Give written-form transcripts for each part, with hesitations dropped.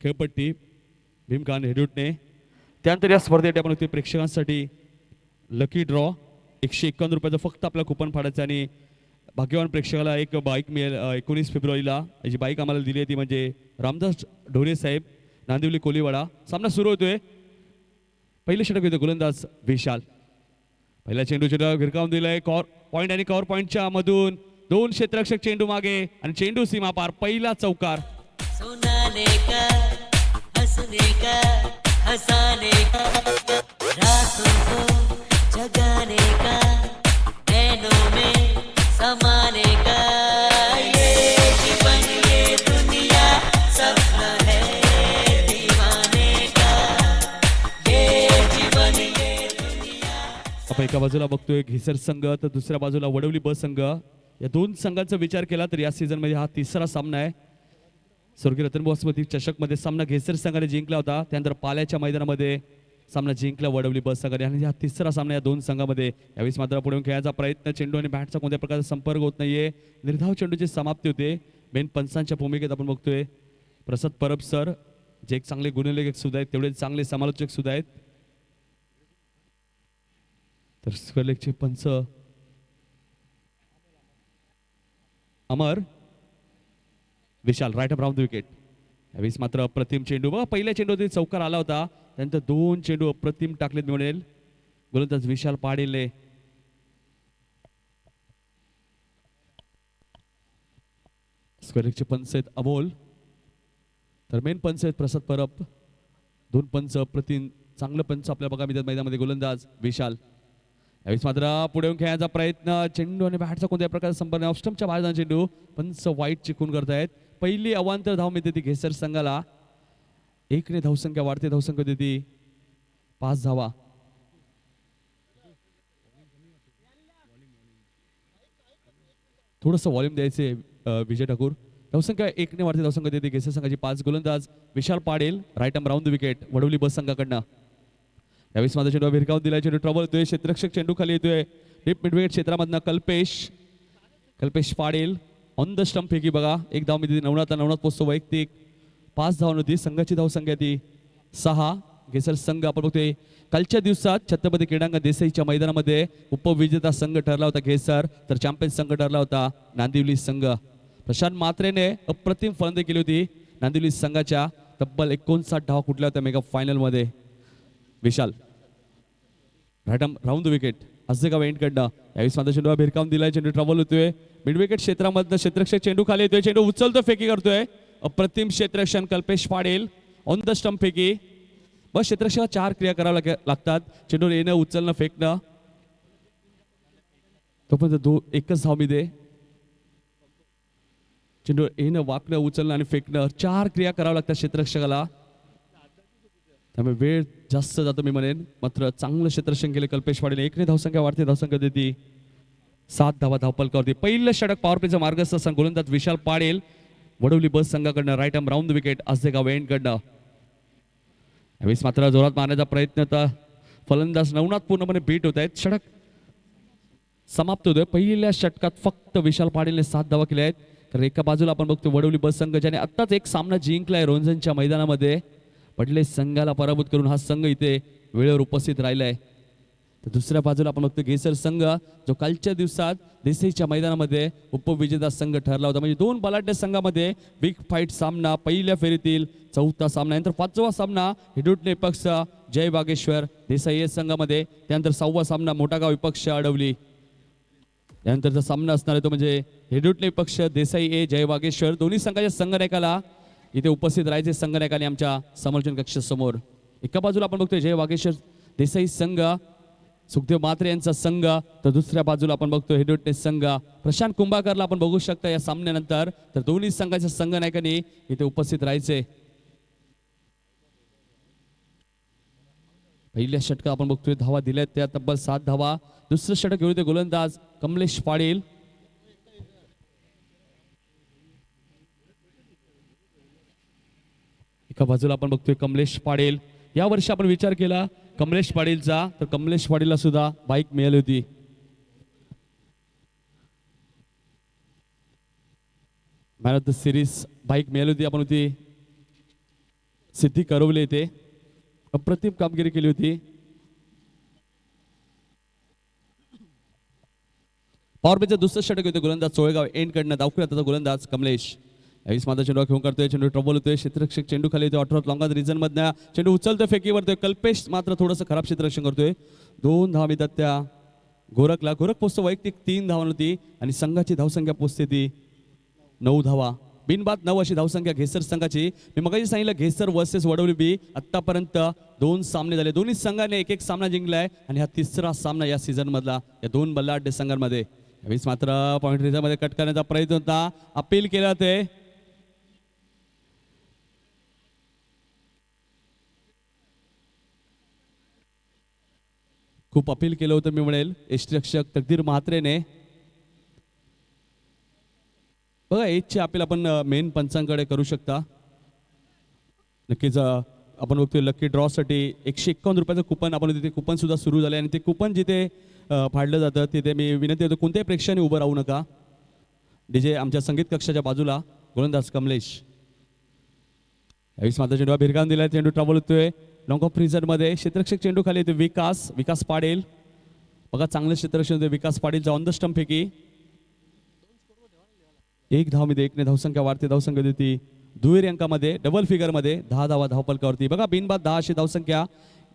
खेळपट्टी भीमकान हेडूटने. त्यानंतर या स्पर्धेत आपण प्रेक्षकांसाठी लकी ड्रॉ 151 रुपयाचं फक्त आपला कुपन फाडायचं आणि भाग्यवान प्रेक्षकाला एक बाईक मिळेल. 19 फेब्रुवारीला जी बाईक आम्हाला दिली आहे ती म्हणजे रामदास ढोरे साहेब, नांदिवली कोलीवाडा. सामना सुरू होतोय. पहिले षटक येतो गोलंदाज विशाल. पहिल्या चेंडूच्या भिरकावून दिलाय कॉर पॉईंट आणि कव्हर पॉईंटच्या मधून दोन क्षेत्ररक्षक चेंडू मागे आणि चेंडू सीमा पार. पहिला चौकार. सुनाने का हंसने का हंसाने का रातों को जगाने का नैनों में समाने का ये जीवन ये दुनिया सपना है दीवाने का ये जीवन ये दुनिया. आपण एका बाजूला बघतोय घिसर संघ तर दुसऱ्या बाजूला वडवली ब संघ. या दोन संघांचा विचार केला तर या सीझन मध्ये हा तिसरा सामना आहे. स्वर्गीय रतन बासमती चषक मध्ये सामना घेसर संघाने जिंकला होता. त्यानंतर पाल्याच्या मैदानामध्ये सामना जिंकला वडवली बस संघाने आणि हा तिसरा सामना या दोन संघामध्ये. यावेळी मात्र पुढे खेळायचा प्रयत्न. चेंडू आणि बॅटचा कोणत्या प्रकारचा संपर्क होत नाहीये. निर्धाव चेंडूची समाप्ती होते. मेन पंचांच्या भूमिकेत आपण बघतोय प्रसाद परब सर, जे एक चांगले गुणलेखक सुद्धा आहेत तेवढे चांगले समालोचक सुद्धा आहेत. तर स्कलेकचे पंच Amar Vishal, right up round the wicket. यावेळी मात्र अप्रतिम चेंडू. बघा पहिल्या चेंडूमध्ये चौकार आला होता, त्यानंतर दोन चेंडू अप्रतिम टाकलेत मिळेल गोलंदाज विशाल पाडेलने. स्क्वेअरचे पंच आहेत अमोल, तर मेन पंच आहेत प्रसाद परब. दोन पंच अप्रतिम चांगलं पंच आपल्या बघा मिळतात मैदानामध्ये गोलंदाज विशाल. यावेळी मात्र पुढे येऊन खेळायचा प्रयत्न. चेंडू आणि बॅटचा कोणत्या प्रकारचा संपर्क ऑफस्टमच्या बाहेर चेंडू. पंच वाईट चिकून करतायत. पहिली अवांतर धाव मिळते ती घेसर संघाला. 1 ने धावसंख्या वाढते. धावसंख्या देते 5 धावा. थोडंसं व्हॉल्यूम द्यायचे विजय ठाकूर. धावसंख्या 1 ने वाढते. धावसंख्या देते घेसर संघाची 5. गोलंदाज विशाल पाडेल, right arm round the wicket Wadavali बस संघाकडनं. यावेळी माझा चेंडू भिरकावून दिलाय. चेंडू ट्रबल येतोय. क्षेत्ररक्षक चेंडू खाली येतोय. डीप मिडविकेट क्षेत्रामधनं कल्पेश पाडेल ऑन द स्टंप फेकी. बघा एक धाव मी नवनाथ पोचतो वैयक्तिक. 5 धाव होती. संघाची धावसंख्या ती 6. घेसर संघ आपण बघतोय कालच्या दिवसात छत्रपती क्रीडांगण देसाईच्या मैदानामध्ये उपविजेता संघ ठरला होता घेसर, तर चॅम्पियन संघ ठरला होता नांदिवली संघ. प्रशांत मात्रेने अप्रतिम फलंदाजी केली होती नांदिवली संघाच्या. तब्बल 59 धावा कुठल्या होत्या मेगा फायनल मध्ये. Vishal right arm round the wicket Asegaon एंडकडनं. यावेळी माझा चेंडू भिरकावून दिलाय. चेंडू ट्रबल होतोय. मिडविकेट क्षेत्रामधनं क्षेत्ररक्षक चेंडू खाली येतोय. चेंडू उचलतो फेकी करतोय. अप्रतिम क्षेत्ररक्षण कल्पेश पाडेल ऑन द स्टंप फेकी. बस क्षेत्ररक्षकाला 4 क्रिया कराव्या लागतात. चेंडू येणं, उचलणं, फेकणं. तोपर्यंत एकच धाव मी दे. चेंडू येणं, वाकणं, उचलणं आणि फेकणं 4 क्रिया कराव्या लागतात क्षेत्ररक्षकाला. त्यामुळे वेळ जास्त जातो मी म्हणेन. मात्र चांगलं क्षेत्ररक्षण केलं कल्पेश पाडेल. 1 ने धावसंख्या वाढते. धावसंख्या देते 7 धावा धावपलकावरती. पहिलं षटक पॉवर प्लेचं मार्गस्थ गोलंदाज विशाल पाडेल वडवली बस संघाकडनं. Right arm round the wicket Asegaon एंडकडनं. यावेळेस मात्र जोरात मारण्याचा प्रयत्न तर फलंदाज नवनाथ पूर्णपणे बीट होत आहेत. षटक समाप्त होतोय. पहिल्या षटकात फक्त विशाल पाडेलने 7 धावा केल्या आहेत. तर एका बाजूला आपण बघतो वडवली बस संघ ज्याने आत्ताच एक सामना जिंकलाय रोंझनच्या मैदानामध्ये. पडले संघाला पराभूत करून हा संघ इथे वेळेवर उपस्थित राहिलाय. तर दुसऱ्या बाजूला आपण बघतो घेसर संघ जो कालच्या दिवसात देसाईच्या मैदानामध्ये उपविजेता संघ ठरला होता. म्हणजे 2 बलाढ्य संघामध्ये बिग फाईट सामना. पहिल्या फेरीतील 4था सामना. नंतर 5वा सामना हिडुटणे विपक्ष जय वागेश्वर देसाई संघामध्ये. त्यानंतर 6वा सामना मोठागाव विपक्ष अडवली. त्यानंतरचा सामना असणार आहे तो म्हणजे हिडुटणे विपक्ष देसाई ए जय वागेश्वर. दोन्ही संघाच्या संघनायकाला इथे उपस्थित राहायचे संघनायकाने आमच्या समर्थन कक्षासमोर. एका बाजूला आपण बघतोय जय वागेश्वर देसाई संघ सुखदेव मात्रे यांचा संघ, तर दुसऱ्या बाजूला आपण बघतोय हिडुटणे संघ प्रशांत कुंभाकरला आपण बघू शकता या सामन्यानंतर. तर दोन्ही संघाच्या संघनायकांनी इथे उपस्थित राहायचे. पहिल्या षटकात आपण बघतोय धावा दिल्यात त्या तब्बल 7 धावा. दुसरं षटक घेऊन गोलंदाज कमलेश पाडेल. एका बाजूला आपण बघतोय कमलेश पाडेल. या वर्षी आपण विचार केला कमलेश पाडेलचा, तर कमलेश पाडेलला सुद्धा बाईक मिळाली होती. Man of the series bike मिळाली होती आपण होती. सिद्धी करवले इथे अप्रतिम कामगिरी केली होती. पॉवर प्लेचं दुसरं षटक होते गोलंदाज सोळेगाव एंड कडनं धावकरी त्याचा गोलंदाज कमलेश. यावेळेस मात्र चेंडू घेऊन करतोय, चेंडू ट्रबल होतोय, क्षेत्ररक्षक चेंडू खाली येतोय, ऑटोरॉथ लॉंग रिजन मधनं चेंडू उचलतोय, फेकीवरतोय, कल्पेश मात्र थोडंसं खराब क्षेत्ररक्षण करतोय. 2 धावा मिळतात त्या गोरखला. गोरख पोचतो वैयक्तिक 3 धावांवरती आणि संघाची धावसंख्या पोचते ती 9 धावा. बिनबाद 9 अशी धावसंख्या घेसर संघाची. मी मगाशी सांगितलं घेसर वर्सेस वडवली बी आतापर्यंत 2 सामने झाले, दोन्ही संघाने एक सामना जिंकलाय आणि हा तिसरा सामना या सीझन मधला या 2 बल्लाढ्य संघांमध्ये. यावेळेस मात्र पॉईंट रिझर्व मध्ये कट करण्याचा प्रयत्न होता, अपील केलं ते खूप अपील केलं होतं मी म्हणेल यष्टीरक्षक तकदीर म्हात्रेने. बघा एजचे अपील आपण मेन पंचांकडे करू शकता. नक्कीच आपण बघतोय लकी ड्रॉसाठी 151 रुपयाचं कुपन आपण तिथे कुपन सुद्धा सुरू झाले आणि ते कुपन जिथे फाडलं जातं तिथे मी विनंती होतो कोणत्याही प्रेक्षकाने उभं राहू नका. डीजे आमच्या संगीत कक्षाच्या बाजूला गोलंदाज कमलेश. यावेळेस मात्र चेंडू भिरकावून दिलाय, चेंडू ट्रबल होतोय लॉंग ऑफ रिझन मध्ये. क्षेत्ररक्षक चेंडू खाली येतो विकास पाडेल. बघा चांगलं क्षेत्ररक्षण होते विकास पाडेलचा ऑन द स्टंप फेकी. 1 धावमध्ये 1 ने धावसंख्या वाढते, धावसंख्या देते दुहेरी अंकामध्ये डबल फिगरमध्ये 10 धावा धावपलकावरती. बघा बिनबाद 10 अशी धावसंख्या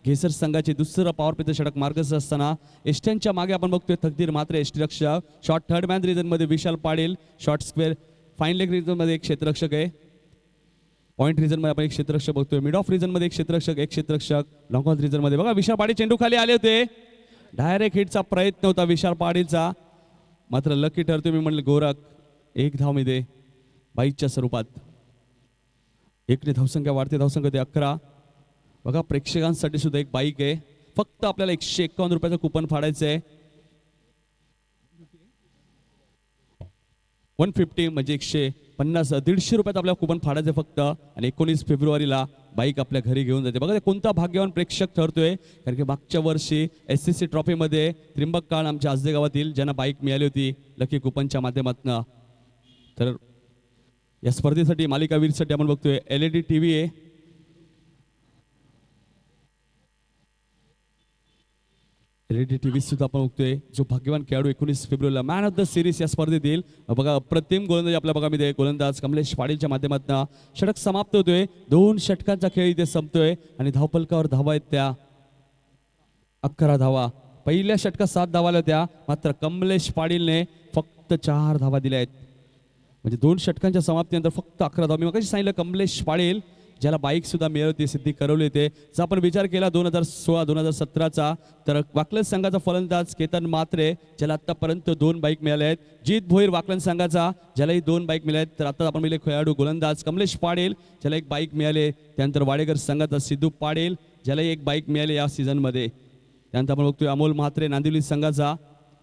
घेसर संघाची. दुसरं पॉवर प्लेचं षटक मार्गस्थ असताना एष्ट्यांच्या मागे आपण बघतोय तकदीर मात्र यष्टीरक्षक. शॉर्ट थर्ड मॅन रिजन मध्ये विशाल पाडेल, short square fine leg region मध्ये एक क्षेत्ररक्षक आहे. पॉईंट रिजन मध्ये आपण एक क्षेत्ररक्षक बघतोय, मिड ऑफ रिजन मध्ये एक क्षेत्ररक्षक लॉंग ऑफ रिजन मध्ये. बघा विशाल पाटील चेंडू खाली आले होते, डायरेक्ट हिटचा प्रयत्न होता विशाल पाटीलचा, मात्र लकी ठरतोय मी म्हणलं गोरख. 1 धावमध्ये बाईकच्या स्वरूपात 1 ने धावसंख्या वाढते, धावसंख्या ते 11. बघा प्रेक्षकांसाठी सुद्धा एक बाईक आहे, फक्त आपल्याला 151 रुपयाचं कुपन फाडायचं आहे. 150 म्हणजे 150 150 रुपयात आपल्याला कुपन फाडायचं फक्त आणि 19 फेब्रुवारीला बाईक आपल्या घरी घेऊन जाते. बघा ते कोणता भाग्यवान प्रेक्षक ठरतोय, कारण की मागच्या वर्षी SCC ट्रॉफीमध्ये त्रिंबक काळ आमच्या आजदे गावातील ज्यांना बाईक मिळाली होती लकी कुपनच्या माध्यमातून. तर या स्पर्धेसाठी मालिकावीरसाठी आपण बघतोय LED TV आहे. LED TV सुद्धा आपण बघतोय. जो भाग्यवान खेळाडू 19 फेब्रुवारीला मॅन ऑफ द सिरीज या स्पर्धेत येईल. बघा अप्रतिम गोलंदाज आपल्या बघामध्ये गोलंदाज कमलेश पाटीलच्या माध्यमातून षटक समाप्त होतोय. 2 षटकांचा खेळ इथे संपतोय आणि धावपलकावर धावा आहेत त्या 11 धावा. पहिल्या षटकात 7 धावा आल्या होत्या, मात्र कमलेश पाटीलने फक्त 4 धावा दिल्या आहेत. म्हणजे 2 षटकांच्या समाप्तीनंतर फक्त 11 धावा. मी मगाशी सांगितलं कमलेश पाटील ज्याला बाईक सुद्धा मिळवते सिद्धी करवली येते. जर आपण विचार केला 2016-2017चा तर वाकलन संघाचा फलंदाज केतन मात्रे ज्याला आतापर्यंत 2 बाईक मिळाल्या आहेत. जीत भोईर वाकलन संघाचा ज्यालाही 2 बाईक मिळाल्या आहेत. तर आता आपण पाहिले खेळाडू गोलंदाज कमलेश पाटील ज्याला 1 बाईक मिळाले. त्यानंतर वाडेकर संघाचा सिद्धू पाटील ज्यालाही 1 बाईक मिळाली या सीझनमध्ये. त्यानंतर आपण बघतोय अमोल म्हात्रे नांदिवली संघाचा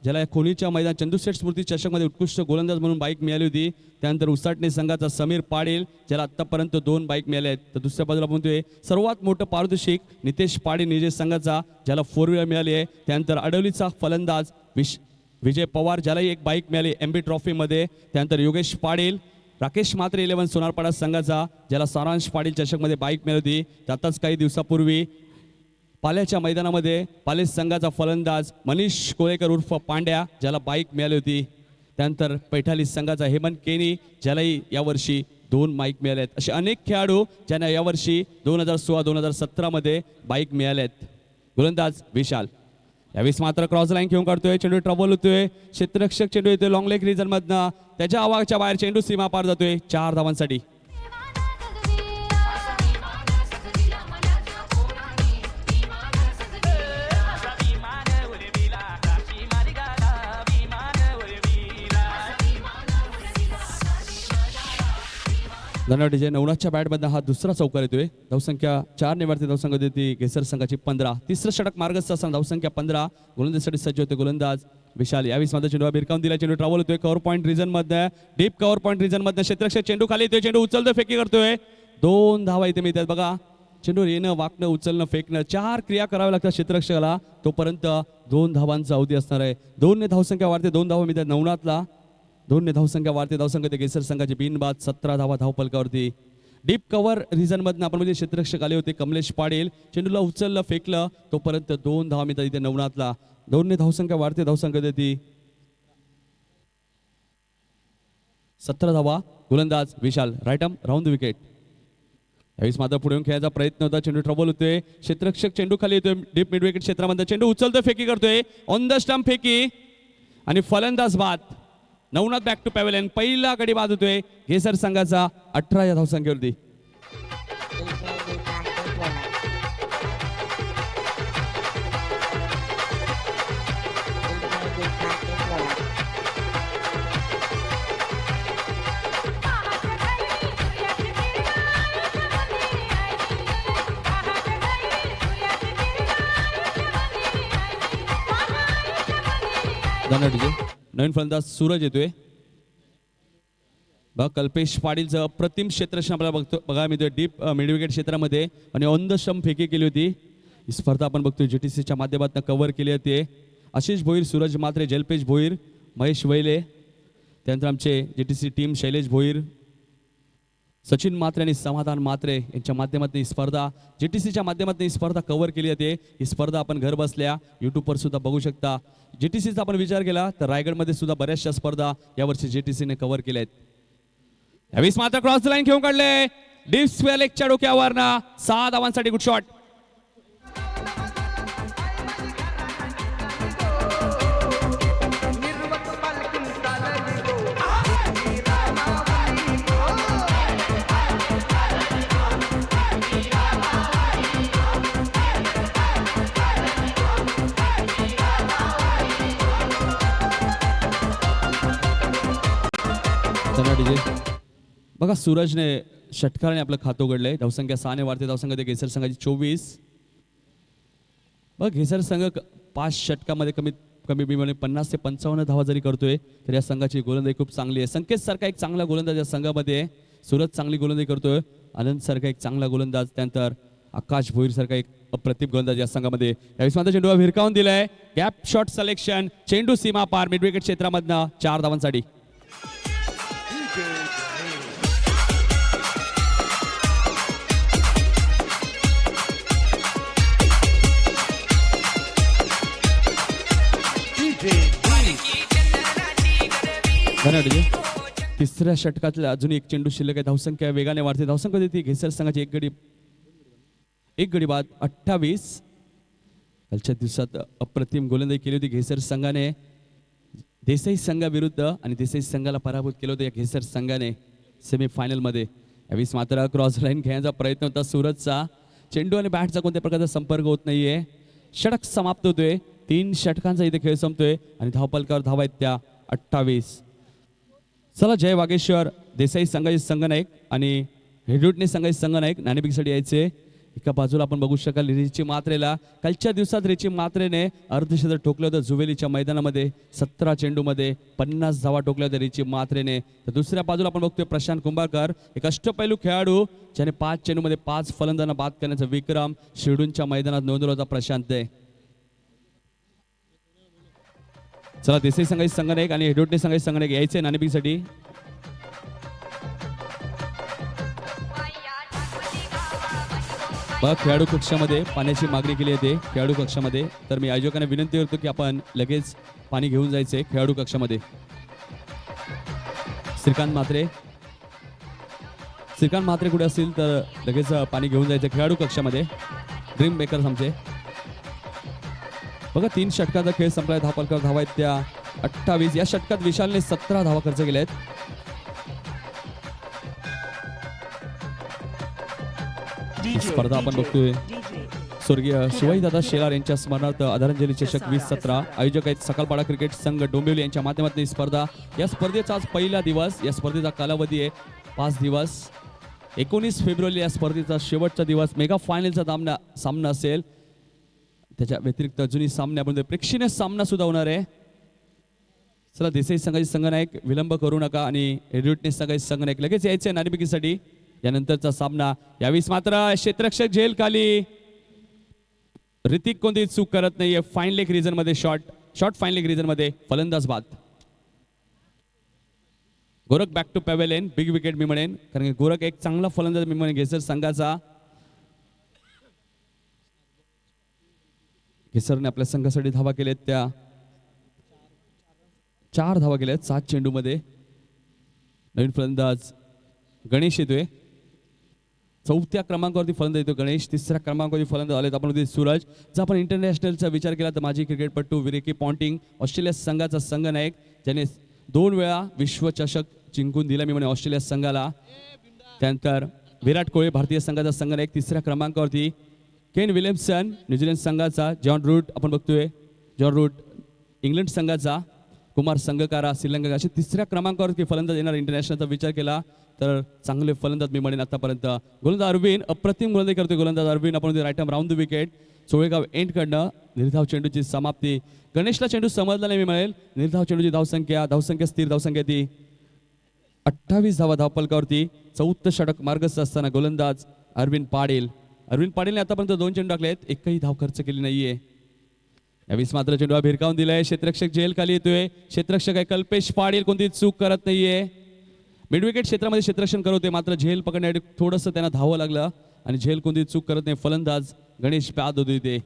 ज्याला या खोलीच्या मैदान चंदूशेठ स्मृती चषकमध्ये उत्कृष्ट गोलंदाज म्हणून बाईक मिळाली होती. त्यानंतर उसाटणे संघाचा समीर पाटील ज्याला आतापर्यंत 2 बाईक मिळाल्या आहेत. तर दुसऱ्या बाजूला म्हणतोय सर्वात मोठं पारितोषिक नितेश पाटील निजे संघाचा ज्याला 4 व्हीलर मिळाली आहे. त्यानंतर अडवलीचा फलंदाज विजय पवार ज्यालाही 1 बाईक मिळाली MB ट्रॉफीमध्ये. त्यानंतर योगेश पाटील राकेश मात्रे 11 सोनारपाडा संघाचा ज्याला सारांश पाटील चषकमध्ये बाईक मिळाली होती. त्यातच काही दिवसापूर्वी पाल्याच्या मैदानामध्ये पाले संघाचा फलंदाज मनीष कोळेकर उर्फ पांड्या ज्याला बाईक मिळाली होती. त्यानंतर पैठाली संघाचा हेमंत केनी ज्यालाही यावर्षी 2 बाईक मिळाल्या आहेत. असे अनेक खेळाडू ज्यांना यावर्षी 2016-2017 मध्ये बाईक मिळाल्या आहेत. गोलंदाज विशाल यावेळेस मात्र क्रॉस लाईन घेऊन काढतोय, चेंडू ट्रबल होतोय, क्षेत्ररक्षक चेंडू येतोय लॉंग लेग रिजन मधनं, त्याच्या आवाजाच्या बाहेर चेंडू सीमा पार जातोय 4 धावांसाठी. धन्यवाद डीजे. नवनाथच्या बॅटमधनं हा दुसरा चौकार येतोय. धावसंख्या 4 ने वाढते, धावसंख्या देते घेसर संघाची 15. तिसरं षटक मार्गस्थ असताना धावसंख्या 15. गोलंदाजीसाठी सज्ज होते गोलंदाज विशाल. यावेळेस माझा चेंडू भिरकावून दिला, चेंडू ट्रॅव्हल होतोय कव्हर पॉईंट रिजन मध्ये, डीप कव्हर पॉईंट रिजन मध्ये. क्षेत्ररक्षक चेंडू खाली येतोय, चेंडू उचलतोय, फेकी करतोय. 2 धावा इथे मिळतात. बघा चेंडू येणं, वाकणं, उचलणं, फेकणं 4 क्रिया कराव्या लागतात क्षेत्ररक्षकाला. तोपर्यंत 2 धावांचा अवधी असणार आहे. 2 ने धावसंख्या वाढते, 2 धावा मिळतात नवनाथला. 2 ने धावसंख्या वाढते, धावसंख्या ते घेसर संघाची बिनबाद 17 धावा धावपलकावरती. डीप कव्हर रिझन मधनं आपण म्हणजे क्षेत्ररक्षक आले होते कमलेश पाटील. चेंडूला उचललं फेकलं तोपर्यंत 2 धावा मिळतात इथे नवनाथला. 2 धावसंख्या वाढते धावसंख्या देती 17 धावा. गोलंदाज Vishal right arm round the wicket. यावेळेस मात्र पुढे येऊन खेळायचा प्रयत्न होता. चेंडू ट्रबल होतोय. क्षेत्ररक्षक चेंडू खाली येतोय डीप मिड विकेट क्षेत्रामध्ये. चेंडू उचलतोय फेकी करतोय ऑन द स्टंप फेकी आणि फलंदाज बाद. Navnath back to pavilion. पहिला गडी बाद होतोय घेसर संघाचा 18 या धावसंख्येवरती. नवीन फलंदाज सूरज येतोय. बघा कल्पेश पाटीलचं अप्रतिम क्षेत्ररक्षण आपल्याला बघायला मिळतोय डीप मिड विकेट क्षेत्रामध्ये आणि ऑन द स्टंप फेकी केली होती. ही स्पर्धा आपण बघतोय जीटीसीच्या माध्यमातून कव्हर केली होती. आशिष भोईर, सूरज मात्रे, जलपेश भोईर, महेश वैले, त्यानंतर आमचे जीटीसी टीम शैलेश भोईर, सचिन मात्रे आणि समाधान मात्रे यांच्या माध्यमातून ही स्पर्धा जीटीसीच्या माध्यमातून ही स्पर्धा कव्हर केली जाते. ही स्पर्धा आपण घर बसल्या यूट्यूबवर सुद्धा बघू शकता. जीटीसीचा आपण विचार केला तर रायगडमध्ये सुद्धा बऱ्याचशा स्पर्धा यावर्षी जीटीसीने कव्हर केल्या आहेत. यावेळेस मात्र क्रॉस लाईन घेऊन काढले डीप स्क्वेअर लेगच्या डोक्यावर ना 6 धावांसाठी गुड शॉट. बघा सूरजने षटकाराने आपलं खातं उघडलंय. धावसंख्या 6 ने वाढते. धावसंख्या घेसर संघाची 24. बघ घेसर संघ 5 षटकामध्ये कमीत कमी म्हणजे 50 ते 55 धावा जरी करतोय तर या संघाची गोलंदाजी खूप चांगली आहे. संकेत सारखा एक चांगला गोलंदाज या संघामध्ये. सूरज चांगली गोलंदाजी करतोय. आनंद सारखा एक चांगला गोलंदाज. त्यानंतर आकाश भोईर सारखा एक अप्रतिम गोलंदाज या संघामध्ये. यावेळेस मात्र चेंडू भिरकावून दिलाय. Gap shot selection. चेंडू सीमा पार मिड विकेट क्षेत्रामधनं 4 धावांसाठी. तिसऱ्या षटकातल्या अजून एक चेंडू शिल्लक आहे. धावसंख्या वेगाने वाढते. धावसंख्या देते घेसर संघाची एक गडी बाद 28. कालच्या दिवसात अप्रतिम गोलंदाजी केली होती घेसर संघाने देसाई संघाविरुद्ध आणि देसाई संघाला पराभूत केलं होतं या घेसर संघाने सेमीफायनल मध्ये. यावेळेस मात्र क्रॉस लाईन घेण्याचा प्रयत्न होता सूरजचा. चेंडू आणि बॅटचा कोणत्या प्रकारचा संपर्क होत नाहीये. षटक समाप्त होतोय. 3 षटकांचा इथे खेळ संपतोय आणि धावपलकावर धावा आहेत त्या 28. चला जय वागेश्वर देसाई संघाचे संघनायक आणि हेडुटणे संघाचे संघनायक नाणेफेकीसाठी यायचे. एका बाजूला आपण बघू शकाल रिची मात्रेला. कालच्या दिवसात रिची मात्रेने अर्धशतक ठोकलं होतं जुवेलीच्या मैदानामध्ये. 17 चेंडूमध्ये 50 धावा ठोकल्या होत्या रिची मात्रेने. तर दुसऱ्या बाजूला आपण बघतोय प्रशांत कुंभारकर एक अष्टपैलू खेळाडू ज्याने 5 चेंडूमध्ये 5 फलंदाजांना बाद करण्याचा विक्रम शिरडूनच्या मैदानात नोंदवला होता प्रशांत. चला देसाई संघाचे संघनायक आणि हेडोटणे संघाचे संघनायक यायचे नाणेफेकीसाठी. बघ खेळाडू कक्षामध्ये पाण्याची मागणी केली आहे खेळाडू कक्षामध्ये. तर मी आयोजकांना विनंती करतो की आपण लगेच पाणी घेऊन जायचे खेळाडू कक्षामध्ये. श्रीकांत मात्रे कुठे असतील तर लगेच पाणी घेऊन जायचं खेळाडू कक्षामध्ये. ड्रीम मेकर्स आमचे. बघा 3 षटकांचा खेळ संपलाय. धावपलकावर धावा आहेत त्या 28. या षटकात विशालने 17 धावा खर्च केल्या आहेत. स्पर्धा आपण बघतोय स्वर्गीय शिवाजीदादा शेलार यांच्या स्मरणार्थ आदरांजली चषक 2017. आयोजक आहेत सकाळपाडा क्रिकेट संघ डोंबिवली यांच्या माध्यमातून ही स्पर्धा. या स्पर्धेचा आज पहिला दिवस. या स्पर्धेचा कालावधी आहे 5 दिवस. 19 फेब्रुवारी या स्पर्धेचा शेवटचा दिवस. मेगा फायनलचा सामना असेल. त्याच्या व्यतिरिक्त अजूनही सामने आपण प्रेक्षणीय सामना सुद्धा होणार आहे. चला देसाई संघाचे संघनायक विलंब करू नका आणि हेडुटणे संघाचे संघनायक लगेच यायचे नाणेफेकीसाठी. यानंतरचा सामना. यावेळेस मात्र क्षेत्ररक्षक झेल खाली. ऋतिक कोणती चूक करत नाहीये. फाईन लेग रिजन मध्ये शॉट फाईन लेग रिजन मध्ये फलंदाज बाद. Gorakh back to pavilion, big wicket मी म्हणेन, कारण की गोरख एक चांगला फलंदाज मी म्हणेन घेसर संघाचा. घेसरने आपल्या संघासाठी धावा केल्यात, त्या 4 धावा केल्यात 7 चेंडूमध्ये. नवीन फलंदाज गणेश येतोय, 4थ्या क्रमांकावरती फलंदाज येतो गणेश. 3ऱ्या क्रमांकावरती फलंदाज आलेत आपण होते सूरज. जर आपण इंटरनॅशनलचा विचार केला तर माजी क्रिकेटपटू विरेकी पॉन्टिंग, ऑस्ट्रेलिया संघाचा संघनायक, ज्याने 2 वेळा विश्वचषक जिंकून दिला मी म्हणे ऑस्ट्रेलिया संघाला. त्यानंतर विराट कोहली भारतीय संघाचा संघनायक 3ऱ्या क्रमांकावरती. केन विल्यमसन न्यूझीलंड संघाचा. जॉन रूट आपण बघतोय, जॉन रूट इंग्लंड संघाचा. कुमार संगकारा श्रीलंका. असे 3ऱ्या क्रमांकावरती फलंदाज येणार इंटरनॅशनलचा विचार केला तर चांगले फलंदाज मी म्हणेन आतापर्यंत. गोलंदाज अरविंद अप्रतिम गोलंदाजी करतोय गोलंदाज अरविंद. आपण right arm round the wicket. Cholegaon एंडकडनं निर्धाव चेंडूची समाप्ती. गणेशला चेंडू समजला नाही मी म्हणेल. निर्धाव चेंडूची धावसंख्या स्थिर धावसंख्या ती 28 धावा धावपलकावरती. 4थं षटक मार्गस्थ असताना गोलंदाज अरविंद पाटील. अरविंद पाटीलने आतापर्यंत 2 चेंडू टाकलेत, एकही धाव खर्च केली नाहीये. यावेळेस मात्र चेंडू भिरकावून दिलाय. क्षेत्ररक्षक जेल खाली येतोय. क्षेत्ररक्षक आहे कल्पेश पाटील, कोणती चूक करत नाहीये. मिड विकेट क्षेत्रामध्ये क्षेत्ररक्षण करत होते, मात्र झेल पकडण्यासाठी थोडंसं त्यांना धावं लागलं आणि झेल कोणती चूक करत नाही. फलंदाज गणेश प्याद होते ते.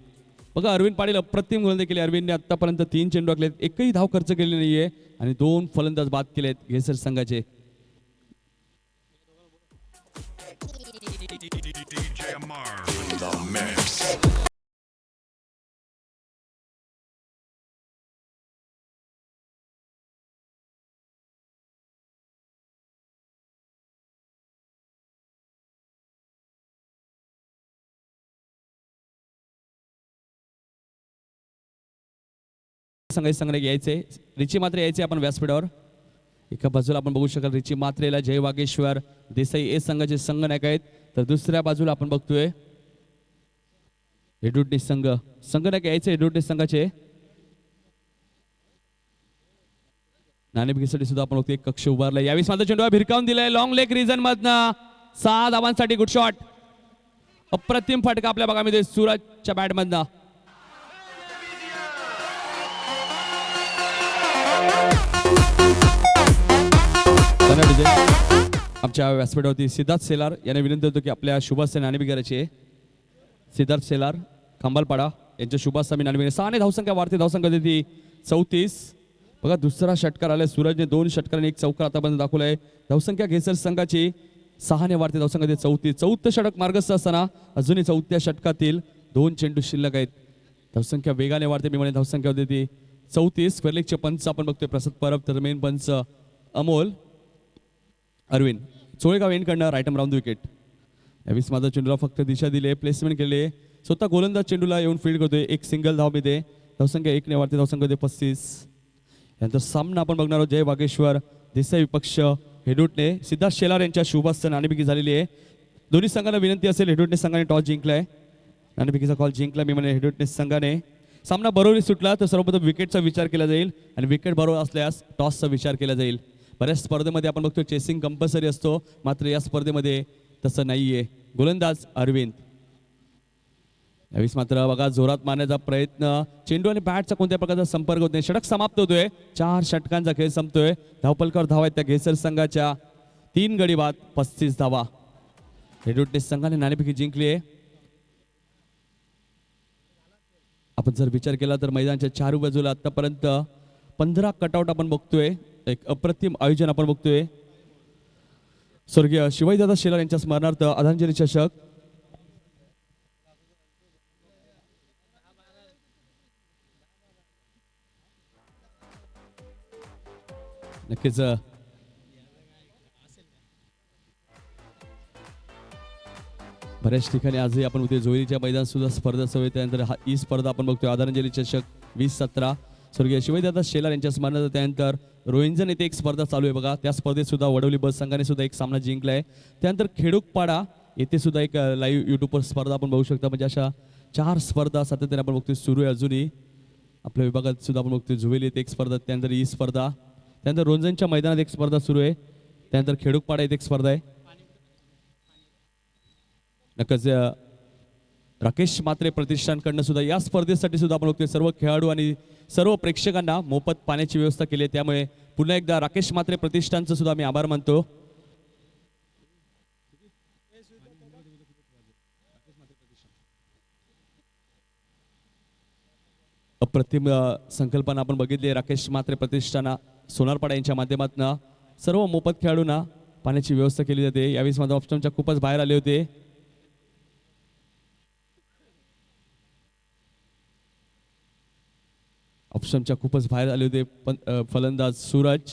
बघा अरविंद पाटील अप्रतिम गोलंदाजी केली. अरविंदने आतापर्यंत 3 चेंडू टाकलेत, एकही धाव खर्च केली नाहीये आणि 2 फलंदाज बाद केलेत घेसर संघाचे. DJ Amar in the mix. संघाचे यायचे, रिची मात्रे यायचे आपण व्यासपीठावर. एका बाजूला आपण बघू शकाल रिची मात्रेला जय वागेश्वर देसाई ए संघाचे संघनायक आहेत, तर दुसऱ्या बाजूला आपण बघतोय एडुटनी संघनायक यायचे एडुटनी संघाचे. नाणेफेकीसाठी सुद्धा आपण बघतोय कक्ष उभारला. यावेळी माझा चेंडू भिरकावून दिलाय लॉंग लेग रिजन मधनं. 6 धावांसाठी गुड शॉट. अप्रतिम फटका आपल्या भागामध्ये सूरजच्या बॅट मधनं. आमच्या व्यासपीठावरती सिद्धार्थ सेलार यांना विनंती होतो की आपल्या शुभास्थ नाणेफेक करायची. सिद्धार्थ सेलार खंबालपाडा यांच्या शुभास्थ नाणेफेक. 6 धावसंख्या वाढते, धावसंख्या देते 34. बघा दुसरा षटकार आलाय सूरजने. 2 षटकार आणि 1 चौकार आतापर्यंत दाखवलाय. धावसंख्या घेसर संघाची 6 वाढते, धावसंख्या देते 34. 4थं षटक मार्गस्थ असताना अजूनही 4थ्या षटकातील 2 चेंडू शिल्लक आहेत. धावसंख्या वेगाने वाढते मी म्हणे धावसंख्या देते 34. स्क्वेअरलेगचे पंच आपण बघतोय प्रसाद परब, तर मेन पंच अमोल अरविंद. चोळेगाव एंडकडनं right arm round the wicket. यावेळेस माझा चेंडूला फक्त दिशा दिली, प्लेसमेंट केले. स्वतः गोलंदाज चेंडूला येऊन फील्ड करतोय. 1 सिंगल धाव मिळते, धावसंख्या 1 ने वाढते, धावसंख्या होते 35. यानंतर सामना आपण बघणार आहोत जय वागेश्वर देसाई विपक्ष हेडूटने. सिद्धार्थ शेलार यांच्या शुभास्थ नाणेफेकी झालेली आहे. दोन्ही संघांना विनंती असेल, हेडूटने संघाने टॉस जिंकलाय, नाणेफेकीचा कॉल जिंकला मी म्हणे हेडूटने संघाने. सामना बरोबरी सुटला तर सर्वप्रथम विकेटचा विचार केला जाईल आणि विकेट बरोबर असल्यास टॉसचा विचार केला जाईल. बऱ्याच स्पर्धेमध्ये आपण बघतो चेसिंग कंपल्सरी असतो, मात्र या स्पर्धेमध्ये तसं नाहीये. गोलंदाज अरविंद. यावेळेस मात्र बघा जोरात मारण्याचा प्रयत्न, चेंडू आणि बॅटचा कोणत्या प्रकारचा संपर्क होत नाही. षटक समाप्त होतोय. 4 षटकांचा खेळ संपतोय. धावपलकावर धावा आहेत त्या घेसर संघाच्या. 3 गडी बाद 35 धावा. हेडूटने संघाने नाणेफेकी जिंकली आहे. आपण जर विचार केला तर मैदानाच्या 4 बाजूला आतापर्यंत 15 कटआउट आपण बघतोय. एक अप्रतिम आयोजन आपण बघतोय. स्वर्गीय शिवाजीदादा शेलार यांच्या स्मरणार्थ आदरांजली चषक. नक्कीच बऱ्याच ठिकाणी आजही आपण उद्या जोईच्या मैदान सुद्धा स्पर्धा सवय. त्यानंतर ही स्पर्धा आपण बघतोय आदरांजली चषक 2017 स्वर्गीय शिवाजीदादा शेलार यांच्या स्मरणार्थ. त्यानंतर रोहिंजन येथे एक स्पर्धा चालू आहे बघा, त्या स्पर्धेत सुद्धा वडवली बस संघाने सुद्धा एक सामना जिंकलाय. त्यानंतर खेडूकपाडा येथे सुद्धा एक लाईव्ह युट्यूबवर स्पर्धा आपण बघू शकता. म्हणजे अशा 4 स्पर्धा सातत्याने आपण बघतोय सुरू आहे. अजूनही आपल्या विभागात सुद्धा आपण बघतोय जुवेली येथे एक स्पर्धा, त्यानंतर ही स्पर्धा, त्यानंतर रोंजनच्या मैदानात एक स्पर्धा सुरू आहे, त्यानंतर खेडूकपाडा येथे एक स्पर्धा आहे. नक्कीच राकेश मात्रे प्रतिष्ठानकडनं सुद्धा या स्पर्धेसाठी सुद्धा आपण बघतोय सर्व खेळाडू आणि सर्व प्रेक्षकांना मोफत पाण्याची व्यवस्था केली आहे. त्यामुळे पुन्हा एकदा राकेश म्हात्रे प्रतिष्ठानचं सुद्धा मी आभार मानतो. अप्रतिम संकल्पना आपण बघितली. राकेश म्हात्रे प्रतिष्ठाना सोनारपाडा यांच्या माध्यमातून सर्व मोफत खेळाडूंना पाण्याची व्यवस्था केली जाते. यावेळी माझ्या ऑप्शनच्या खूपच बाहेर आले होते. ऑप्शनच्या खूपच बाहेर आले होते फलंदाज सूरज.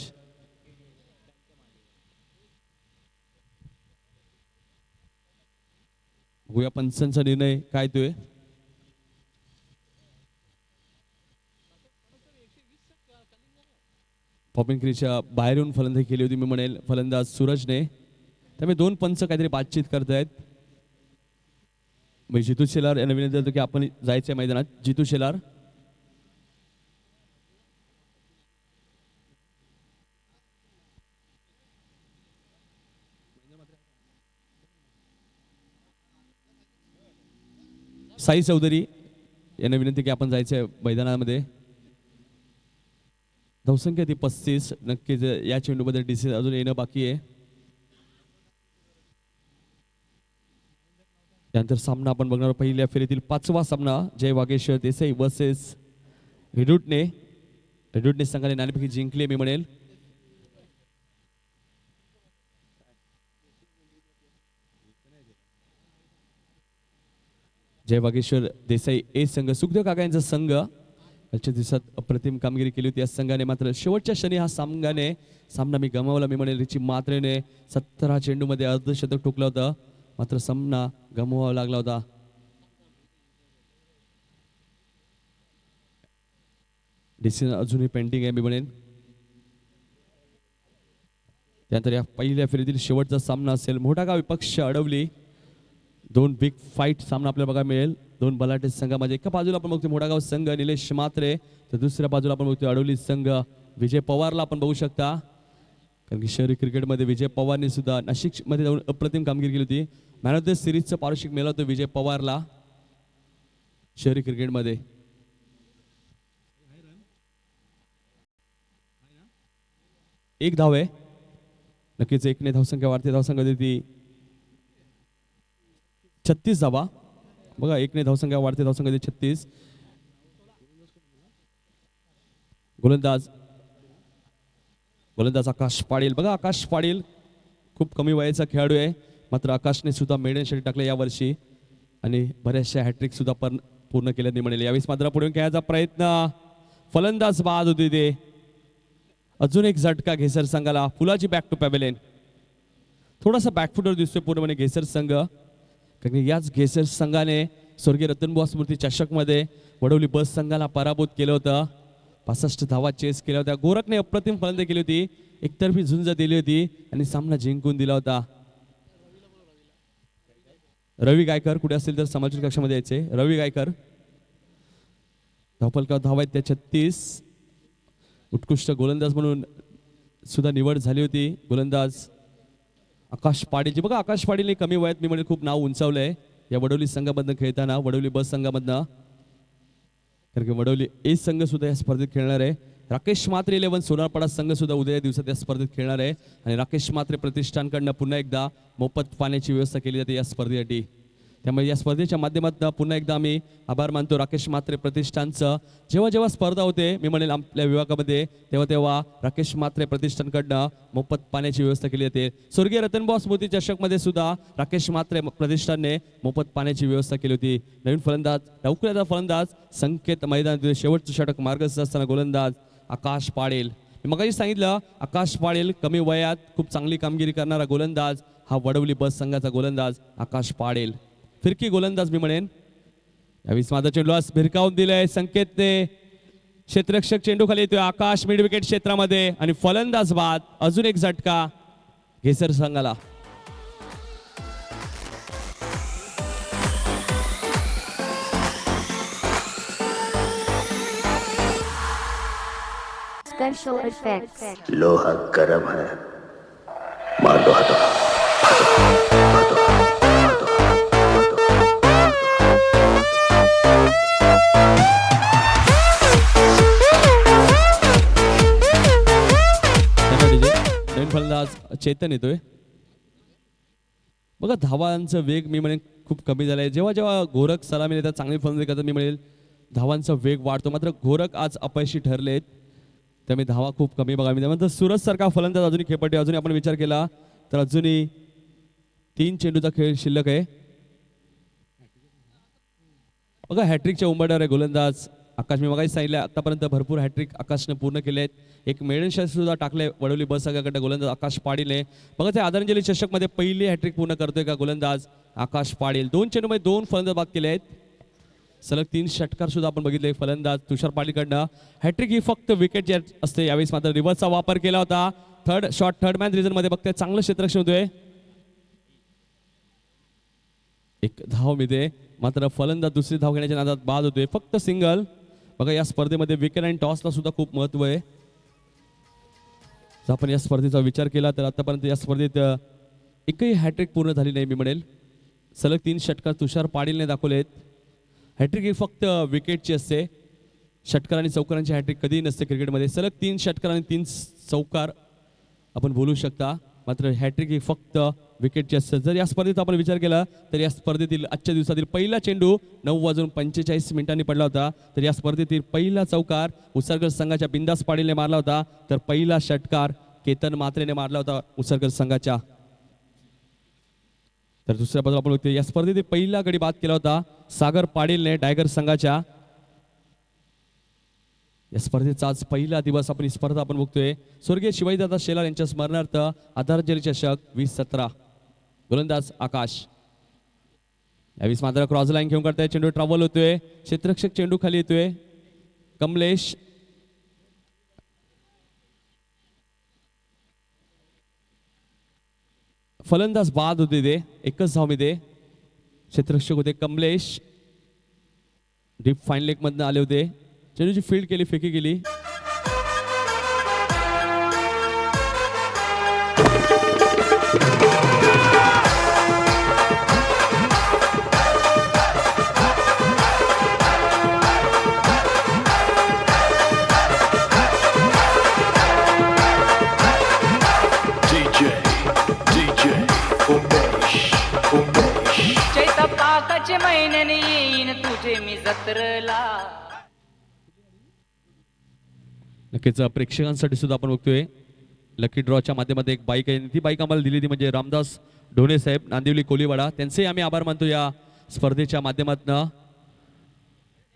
बघूया पंचांचा निर्णय काय तोय. पॉपिंग क्रीजच्या बाहेर येऊन फलंदाजी केली होती मी म्हणेल फलंदाज सूरजने. त्यामुळे दोन पंच काहीतरी बातचीत करतायत. जितू शेलार यांना विनंती करतो की आपण जायचंय मैदानात. जितू शेलार साई चौधरी यांना विनंती की आपण जायचंय मैदानामध्ये. धावसंख्या ती 35. नक्कीच या चेंडूमध्ये डिसिजन अजून येणं बाकी आहे. त्यानंतर सामना आपण बघणार पहिल्या फेरीतील 5वा सामना जय वागेश्वर देसाई वर्सेस रेडूटने. रेडूटने संघाने नाणेफेकी जिंकली मी म्हणेल. जय वागेश्वर देसाई ए संघ सुखदेव काका यांचा संघ आजच्या दिवसात अप्रतिम कामगिरी केली होती या संघाने. मात्र शेवटच्या क्षणी हा सामना मी गमावला मी म्हणेल. रिची मात्रेने 17 चेंडूमध्ये अर्धशतक ठोकलं होतं. मात्र सामना गमवावा लागला होता. डिसिजन अजूनही पेंडिंग आहे मी म्हणेन. त्यानंतर या पहिल्या फेरीतील शेवटचा सामना असेल मोठागाव विपक्ष अडवली. 2 बिग फाईट सामना आपल्याला बघायला मिळेल. 2 बलाढ्य संघामध्ये. एका बाजूला आपण बघतो मोठागाव संघ निलेश म्हात्रे, तर दुसऱ्या बाजूला आपण बघतो अडवली संघ विजय पवारला आपण बघू शकता. कारण की शहरी क्रिकेटमध्ये विजय पवारने सुद्धा नाशिकमध्ये जाऊन अप्रतिम कामगिरी केली होती. मॅन ऑफ द सिरीजचं पारितोषिक मिळालं होतं विजय पवारला शहरी क्रिकेटमध्ये. एक धाव आहे. नक्कीच एकने धावसंख्या वाढते. धावसंख्या देती 36 धावा. बघा एकने धावसंख्या वाढते. धावसंख्या देते 36. गोलंदाज आकाश पाटील. बघा आकाश पाटील खूप कमी वयाचा खेळाडू आहे. मात्र आकाशने सुद्धा मेडनसाठी टाकले यावर्षी आणि बऱ्याचशा हॅट्रिक सुद्धा पूर्ण केल्याने म्हणेल. यावेळी मात्र पुढे खेळायचा प्रयत्न. फलंदाज बाद होती ते. अजून एक झटका घेसर संघाला. फुलाची बॅक टू पॅव्हेलियन. थोडासा बॅकफुटर दिसतोय पूर्णपणे घेसर संघ. कारण याच घेसर संघाने स्वर्गीय रतनबुवा स्मृती चषकमध्ये वडवली बस संघाला पराभूत केलं होतं. 65 धावा चेस केल्या होत्या. गोरखने अप्रतिम फलंदाजी केली होती. एकतर्फी झुंज दिली होती आणि सामना जिंकून दिला होता. रवी गायकर कुठे असतील तर समालोचन कक्षामध्ये यायचे. रवी गायकर धावफलकावर धावा आहेत त्या 36. उत्कृष्ट गोलंदाज म्हणून सुद्धा निवड झाली होती. गोलंदाज आकाश पाटीलची. बघा आकाश पाटीलने कमी वयात मी म्हणजे खूप नाव उंचावलंय या वडवली संघामधनं खेळताना. वडवली बस संघामधनं. कारण की वडवली ए संघ सुद्धा या स्पर्धेत खेळणार आहे. राकेश म्हात्रे 11 सोनारपाडा संघ सुद्धा उद्या दिवसात या स्पर्धेत खेळणार आहे. आणि राकेश म्हात्रे प्रतिष्ठानकडनं पुन्हा एकदा मोफत पाण्याची व्यवस्था केली जाते या स्पर्धेसाठी. त्यामुळे या स्पर्धेच्या माध्यमातून पुन्हा एकदा आम्ही आभार मानतो राकेश म्हात्रे प्रतिष्ठानचं. जेव्हा स्पर्धा होते मी म्हणेल आपल्या विभागामध्ये तेव्हा राकेश म्हात्रे प्रतिष्ठानकडनं मोफत पाण्याची व्यवस्था केली जाते. स्वर्गीय रतनबुवा स्मृती चषकमध्ये सुद्धा राकेश म्हात्रे प्रतिष्ठानने मोफत पाण्याची व्यवस्था केली होती. नवीन फलंदाज लवकरचा फलंदाज संकेत मैदानातील शेवटचं षटक मार्गस्थ असताना गोलंदाज आकाश पाटील. मी मगाशी सांगितलं आकाश पाटील कमी वयात खूप चांगली कामगिरी करणारा गोलंदाज हा वडवली बस संघाचा गोलंदाज आकाश पाटील. फिरकी गोलंदाज मी म्हणेन. यावेळी माझा चेंडू भिरकावून दिलाय संकेतने. क्षेत्ररक्षक चेंडू खाली येतोय. आकाश मिड विकेट क्षेत्रामध्ये आणि फलंदाज बाद. अजून एक झटका घेसर संघाला. Special effects. लोहा गर्म है. मार दो हाथों. चेतन येतोय. बघा धावांचा वेग मी म्हणेन खूप कमी झालाय. जेव्हा जेव्हा गोरख सलामी देतात चांगली फलंदाजी करतात मी म्हणेल धावांचा वेग वाढतो. मात्र गोरख आज अपयशी ठरलेत त्यामुळे धावा खूप कमी बघायला मिळतात. नंतर सूरज सारखा फलंदाज अजूनही खेळपट्टी अजूनही आपण विचार केला तर अजूनही 3 चेंडूचा खेळ शिल्लक आहे. बघा हॅट्रिकच्या उंबरठ्यावर आहे गोलंदाज आकाश. मी मगाशी सांगितलं आतापर्यंत भरपूर हॅट्रिक आकाशने पूर्ण केले आहेत. एक मेडन सुद्धा टाकले वडवली बस सगळ्याकडे गोलंदाज आकाश पाडील. बघा ते आदरांजली चषकमध्ये पहिली हॅट्रिक पूर्ण करतोय का गोलंदाज आकाश पाडील. 2 चेंडूमध्ये 2 फलंदाज बाद केले आहेत. सलग 3 षटकार सुद्धा आपण बघितले फलंदाज तुषार पाडीलकडनं. हॅट्रिक ही फक्त विकेट जे असते यावेळेस मात्र रिव्हर्सचा वापर केला होता. थर्ड मॅन रिझन मध्ये बघताय चांगलं क्षेत्ररक्षण होतोय. एक धाव मिळते मात्र फलंदाज दुसरी धाव घेण्याच्या नादात बाद होतोय. फक्त सिंगल. बघा या स्पर्धेमध्ये विकेट आणि टॉसला सुद्धा खूप महत्व आहे. जर आपण या स्पर्धेचा विचार केला तर आतापर्यंत या स्पर्धेत एकही हॅट्रिक पूर्ण झाली नाही मी म्हणेल. सलग 3 षटकार तुषार पाडीलने दाखवलेत. हॅट्रिक ही फक्त विकेटची असते. षटकार आणि चौकारांची हॅट्रिक कधीही नसते क्रिकेटमध्ये. सलग 3 षटकार आणि 3 चौकार आपण बोलू शकता. मात्र हॅट्रिक ही फक्त विकेटची असते. जर या स्पर्धेत आपण विचार केला तर या स्पर्धेतील आजच्या दिवसातील पहिला चेंडू 9:45 पडला होता. तर या स्पर्धेतील पहिला चौकार उसरकर संघाच्या बिंदास पाडीलने मारला होता. तर पहिला षटकार केतन मात्रेने मारला होता उसरकर संघाच्या. तर दुसऱ्या बाजूला आपण बघतो या स्पर्धेतील पहिला गडी बाद केला होता सागर पाडीलने टायगर संघाच्या. या स्पर्धेचा आज पहिला दिवस आपण ही स्पर्धा आपण बघतोय. स्वर्गीय शिवाजीदादा शेलार यांच्या स्मरणार्थ आदरांजली चषक 2017. गोलंदाज आकाश यावेळेस मात्र क्रॉस लाईन घेऊन करताय. चेंडू ट्रॅव्हल होतोय. क्षेत्ररक्षक चेंडू खाली येतोय. कमलेश फलंदाज बाद होते ते एकच धाव मध्ये. क्षेत्ररक्षक होते कमलेश. डीप फाईन लेग मधनं आले होते. चेंडूची फील्ड केली फेकी केली. चैत पाकाचे महिन्याने येईन तुझे मी जत्रला. नक्कीच प्रेक्षकांसाठी सुद्धा आपण बघतोय लकी ड्रॉच्या माध्यमातून एक बाईक आहे. ती बाईक आम्हाला दिली ती म्हणजे रामदास ढोणे साहेब नांदिवली कोलीवाडा. त्यांचे आम्ही आभार मानतो या स्पर्धेच्या माध्यमातून.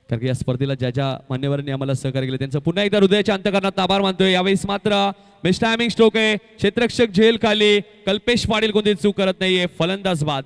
कारण की या स्पर्धेला ज्या ज्या मान्यवरांनी आम्हाला सहकार्य केले त्यांचं पुन्हा एकदा हृदयाच्या अंतकरणात आभार मानतोय. यावेळेस मात्र मिस टायमिंग स्ट्रोक आहे. क्षेत्ररक्षक झेल खाली. कल्पेश पाटील कोणती चूक करत नाहीये. फलंदाज बाद.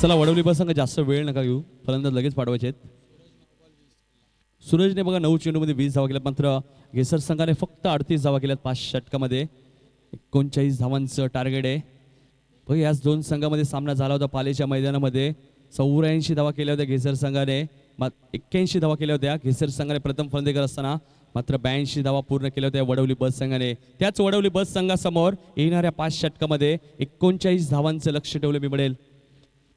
चला वडवली बस संघ जास्त वेळ नका घेऊ, फलंदाज लगेच पाठवायचे आहेत. सूरजने बघा 9 चेंडूमध्ये 20 धावा केल्यात, मात्र घेसर संघाने फक्त 38 धावा केल्यात 5 षटकामध्ये. 39 धावांचं टार्गेट आहे. बघा याच दोन संघामध्ये सामना झाला होता पालेच्या मैदानामध्ये. 84 धावा केल्या होत्या घेसर संघाने, 81 धावा केल्या होत्या घेसर संघाने प्रथम फलंदाजी असताना, मात्र 82 धावा पूर्ण केल्या होत्या वडवली बस संघाने. त्याच वडवली बस संघासमोर येणाऱ्या 5 षटकामध्ये 39 धावांचं लक्ष ठेवलं मी म्हणेल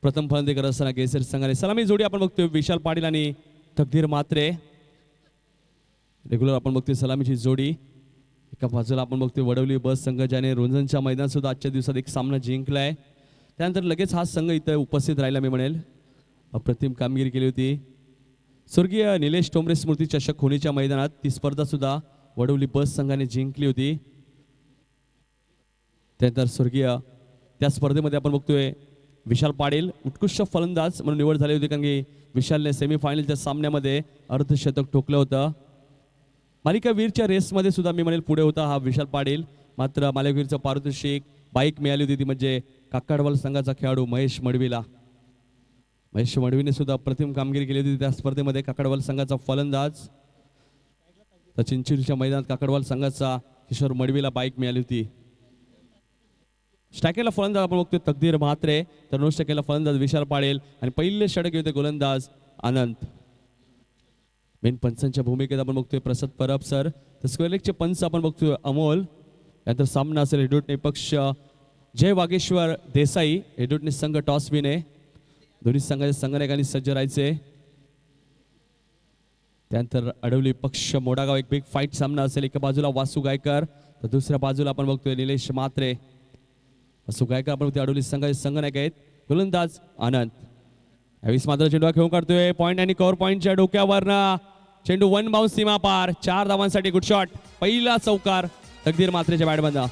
प्रथम फलंदाजी करत असताना घेसर संघाने. सलामी जोडी आपण बघतोय विशाल पाटील आणि तकदीर म्हात्रे. रेग्युलर आपण बघतोय सलामीची जोडी. एका बाजूला आपण बघतोय वडवली बस संघ ज्याने रोंजनच्या मैदानात सुद्धा आजच्या दिवसात एक सामना जिंकलाय. त्यानंतर लगेच हा संघ इथं उपस्थित राहिला मी म्हणेल. अप्रतिम कामगिरी केली होती. स्वर्गीय निलेश टोंबरे स्मृती चषक होणीच्या मैदानात ती स्पर्धा सुद्धा वडवली बस संघाने जिंकली होती. त्यानंतर स्वर्गीय त्या स्पर्धेमध्ये आपण बघतोय विशाल पाटील उत्कृष्ट फलंदाज म्हणून निवड झाली होती, कारण की विशालने सेमीफायनलच्या सामन्यामध्ये अर्धशतक ठोकलं होतं. मालिकावीरच्या रेसमध्ये सुद्धा मी म्हणेल पुढे होता हा विशाल पाटील. मात्र मालिकावीरचं पारितोषिक बाईक मिळाली होती ती म्हणजे काकडवाल संघाचा खेळाडू महेश मडवीला. महेश मडवीने सुद्धा प्रतिम कामगिरी केली होती त्या स्पर्धेमध्ये. काकडवाल संघाचा फलंदाज तर चिंचोलीच्या मैदानात काकडवाल संघाचा किशोर मडवीला बाईक मिळाली होती. स्टॅकेला फलंदाज आपण बघतोय तकदीर म्हात्रे, तर नो स्टॅकेला फलंदाज विशाल पाटील आणि पहिले षटक होते गोलंदाज आनंद. मेन पंचांच्या भूमिकेत आपण बघतोय प्रसाद परब सर, तर स्क्वेअर लेगचे पंच आपण बघतोय अमोल. यानंतर सामना असेल हेडूटने पक्ष जय वागेश्वर देसाई. हेडूटने संघ टॉस विने. दोन्ही संघाच्या संघनायकांनी सज्ज राहायचे. त्यानंतर अडवली पक्ष मोडागाव एक बिग फाईट सामना असेल. एका बाजूला वासू गायकर तर दुसऱ्या बाजूला आपण बघतोय निलेश म्हात्रे. वासू गायकर आपण बघतोय अडवली संघाचे संघनायक आहेत. गोलंदाज आनंद. यावेळी मात्र चेंडू खेळून काढतोय पॉईंट आणि कव्हर पॉईंटच्या डोक्यावरनं चेंडू 1 बाउन्स सीमा पार. 4 धावांसाठी गुड शॉट. पहिला चौकार तकदीर म्हात्रेच्या बॅटमधनं.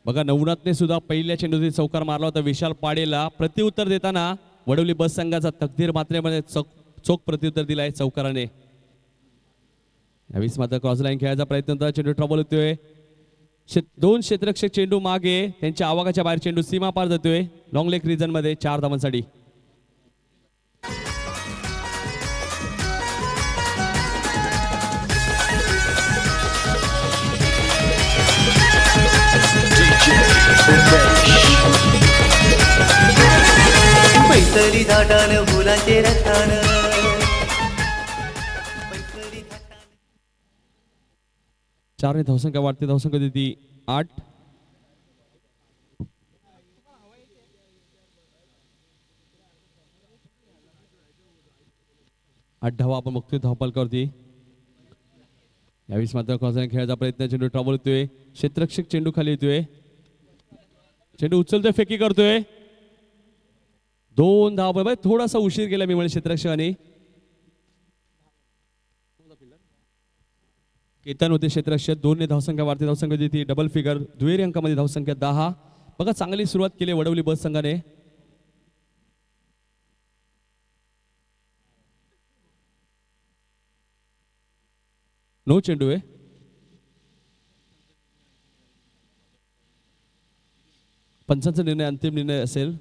बघा नवनाथने सुद्धा पहिल्या चेंडूतील चौकार मारला होता विशाल पाडेला. प्रत्युत्तर देताना वडवली बस संघाचा तकदीर म्हात्रेमध्ये चोख प्रत्युत्तर दिलाय चौकाराने. यावेळी मात्र क्रॉस लाईन खेळायचा प्रयत्न होता. चेंडू ट्रबल होतोय. 2 क्षेत्ररक्षक चेंडू मागे त्यांच्या आवागाच्या बाहेर चेंडू सीमा पार जातोय लॉंग लेग रिजन मध्ये 4 धावांसाठी. पैसरी धाटान फुलांचे रथान. चार धावसंख्या वाढते. धावसंख्या देती 8. धावा आपण बघतोय धावपालकावरती. यावेळी मात्र क्रॉसलाईन खेळायचा प्रयत्न. चेंडू ट्रबल होतोय. क्षेत्ररक्षक चेंडू खाली येतोय. चेंडू उचलतोय फेकी करतोय. 2 धावा. थोडासा उशीर केला मी म्हणजे क्षेत्ररक्षकाने. केतन होते क्षेत्ररक्षक. 2 धावसंख्या वाढते. धावसंख्या देते डबल फिगर दुहेरी अंकामध्ये धावसंख्या 10. बघा चांगली सुरुवात केली वडवली बस संघाने. नो चेंडू आहे. पंचांचा निर्णय अंतिम निर्णय असेल.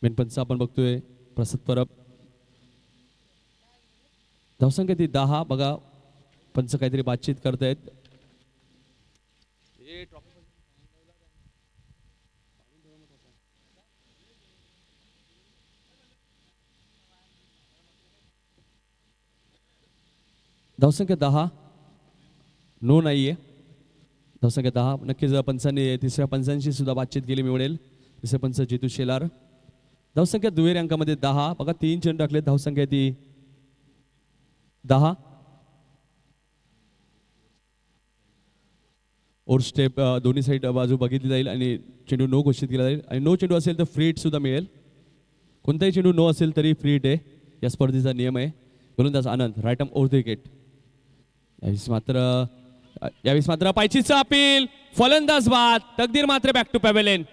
मेन पंच आपण बघतोय प्रसाद परब. धावसंख्या ती 10. बघा पंच काहीतरी बातचीत करतायत. धावसंख्या 10. नो नाहीये. धावसंख्या 10. नक्कीच पंचांनी तिसऱ्या पंचांशी सुद्धा बातचीत केली मिळेल. तिसरे पंच जितू शेलार. धावसंख्या दुहेरी अंकामध्ये 10. बघा 3 चेंडू टाकले. धावसंख्या ती 10. ओर स्टेप दोन्ही साईड बाजू बघितली जाईल आणि चेंडू नो घोषित केला जाईल. आणि नो चेंडू असेल तर फ्री हिट सुद्धा मिळेल. कोणताही चेंडू नो असेल तरी फ्री हिट आहे. या स्पर्धेचा नियम आहे. गोलंदाज Anand right arm over the wicket. यावेळी मात्र यावेळेस मात्र पायचीचं अपील, फलंदाज बाद, तकदीर मात्र बॅक टू पॅव्हेलियन.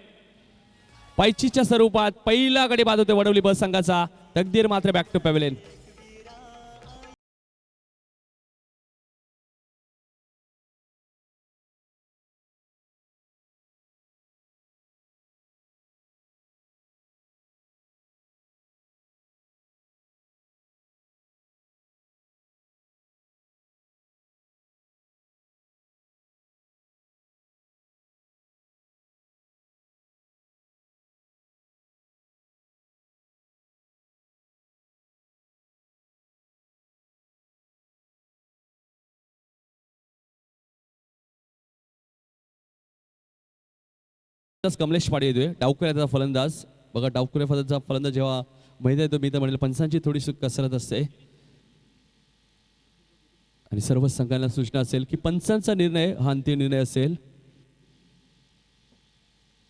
पायचीच्या स्वरूपात पहिला गडी बाद होते वडवली बस संघाचा, तकदीर मात्र बॅक टू पॅव्हेलियन. कमलेश पाडे येतोय, डावखुऱ्याचा फलंदाज. बघा डावखुऱ्या फलंदाजचा फलंदाज जेव्हा मैदान येतो, मी तर म्हणेल पंचांची थोडीशी कसरत असते आणि सर्व संघांना सूचना असेल की पंचांचा निर्णय हा अंतिम निर्णय असेल.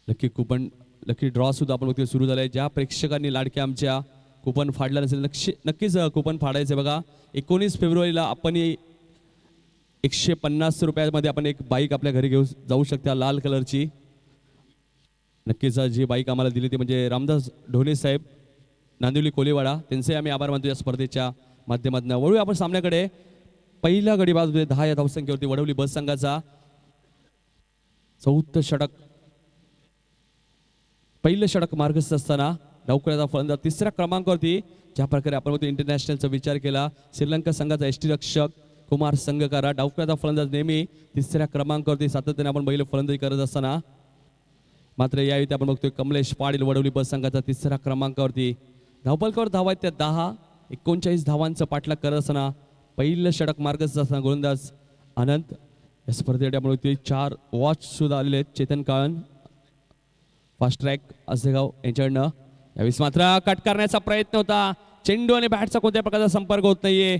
लकी कुपन, लकी ड्रॉ सुद्धा आपण बघतोय सुरू झालाय. ज्या प्रेक्षकांनी लाडक्या आमच्या कुपन फाडला नसेल नक्कीच कुपन फाडायचं. बघा 19 फेब्रुवारीला आपण 150 रुपयामध्ये आपण एक बाईक आपल्या घरी घेऊ जाऊ शकता, लाल कलरची. नक्कीच जी बाईक आम्हाला दिली ती म्हणजे रामदास ढोणे साहेब, नांदिवली कोलीवाडा, त्यांचे आम्ही आभार मानतो या स्पर्धेच्या माध्यमातून. वळूया आपण सामन्याकडे. पहिला गडी बाद होते 10 या धावसंख्येवरती वडवली बस संघाचा. चौथं षटक, पहिलं षटक मार्गस्थ असताना डावखुऱ्याचा फलंदाज तिसऱ्या क्रमांकावरती. ज्या प्रकारे आपण बघतो इंटरनॅशनलचा विचार केला, श्रीलंका संघाचा यष्टीरक्षक कुमार संगकारा, डावखुऱ्याचा फलंदाज नेहमी तिसऱ्या क्रमांकावरती सातत्याने आपण पहिलं फलंदाजी करत असताना मात्र यावेळी आपण बघतोय कमलेश पाटील वडवली बस संघाचा तिसऱ्या क्रमांकावरती. धावपलकावर धावा आहेत त्या 10, 39 धावांचं पाठलाग करत असताना पहिलं षटक मार्गस्थ असताना गोलंदाज आनंद. या स्पर्धेसाठी आपण बघतोय 4 वॉच सुद्धा आलेले आहेत. चेतन काळन, फास्ट ट्रॅक आसेगाव यांच्याकडनं. यावेळेस मात्र कट करण्याचा प्रयत्न होता, चेंडू आणि बॅटचा कोणत्या प्रकारचा संपर्क होत नाहीये.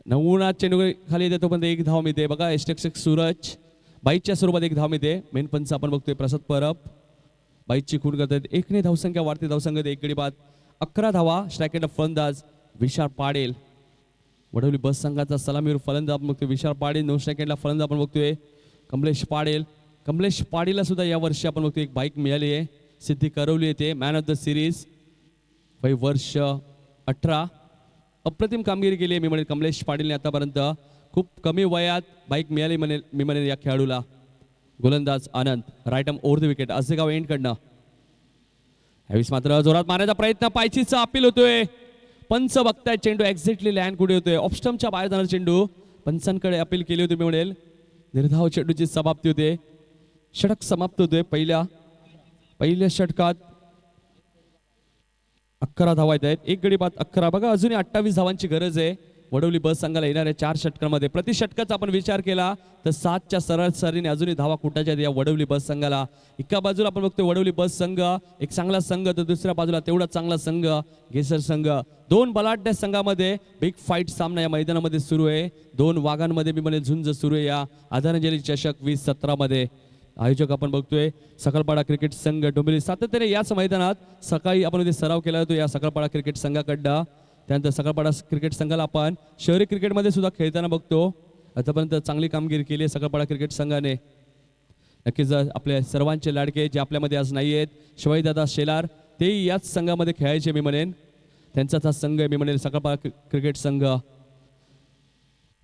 नवुनाथ चेंडू खाली येते तोपर्यंत एक धाव मिळते. बघा यष्टीरक्षक सूरज बाईकच्या स्वरूपात एक धाव मिळते. मेन पंच आपण बघतोय प्रसाद परब, बाईकची खून करतात. 1 धावसंख्या वाढते, धावसंख्येत 1 गडी बाद, 11 धावा. स्ट्राईक एंड फलंदाज विशाल पाडेल, वडवली बस संघाचा सलामीवर फलंदाज आपण बघतोय विशाल पाडेल. 9 सेकंडला फलंदाज आपण बघतोय कमलेश पाडेल. कमलेश पाडेलला सुद्धा या वर्षी आपण बघतोय एक बाईक मिळाली आहे, सिद्धी करवली येते, मॅन ऑफ द सिरीज. वय वर्ष 18. अप्रतिम कामगिरी केली आहे मी म्हणेल कमलेश पाटीलने आतापर्यंत. खूप कमी वयात बाईक मिळाली म्हणेल मी म्हणेल या खेळाडूला. गोलंदाज Anand, right arm over the wicket Asegaon एंडकडनं. यावेळेस मात्र जोरात मारण्याचा प्रयत्न, पायचीचा अपील होतोय. पंच बघताय चेंडू एक्झॅक्टली लँड कुठे होतोय, ऑफस्टम्पच्या बाहेर जाणार चेंडू. पंचांकडे अपील केली होती मी म्हणेल. निर्धाव चेंडूची समाप्ती होते, षटक समाप्त होतोय. पहिल्या षटकात 11 धावा आहेत, 1 गडी बाद 11. बघा अजूनही 28 धावांची गरज आहे वडवली बस संघाला येणाऱ्या 4 षटकांमध्ये. प्रति षटकाचा आपण विचार केला तर 7च्या सरळ सरीने अजूनही धावा कुठाच्या या वडवली बस संघाला. एका बाजूला आपण बघतोय वडवली बस संघ एक चांगला संघ, तर दुसऱ्या बाजूला तेवढा चांगला संघ गेसर संघ. 2 बलाढ्य संघामध्ये बिग फाईट सामना या मैदानामध्ये सुरू आहे. 2 वाघांमध्ये मी म्हणेल झुंज सुरू आहे या आदरांजली चषक 2017 मध्ये. आयोजक आपण बघतोय सकाळपाडा क्रिकेट संघ डोंबिवली. सातत्याने याच मैदानात सकाळी आपण सराव केला होता या सकाळपाडा क्रिकेट संघाकडनं. त्यानंतर सकाळपाडा क्रिकेट संघाला आपण शहरी क्रिकेटमध्ये सुद्धा खेळताना बघतो. आतापर्यंत चांगली कामगिरी केली आहे सकाळपाडा क्रिकेट संघाने. नक्कीच आपल्या सर्वांचे लाडके जे आपल्यामध्ये आज नाही आहेत, शिवाजीदादा शेलार, ते याच संघामध्ये खेळायचे मी म्हणेन. त्यांचाच हा संघ आहे मी म्हणेल सकाळपाडा क्रिकेट संघ.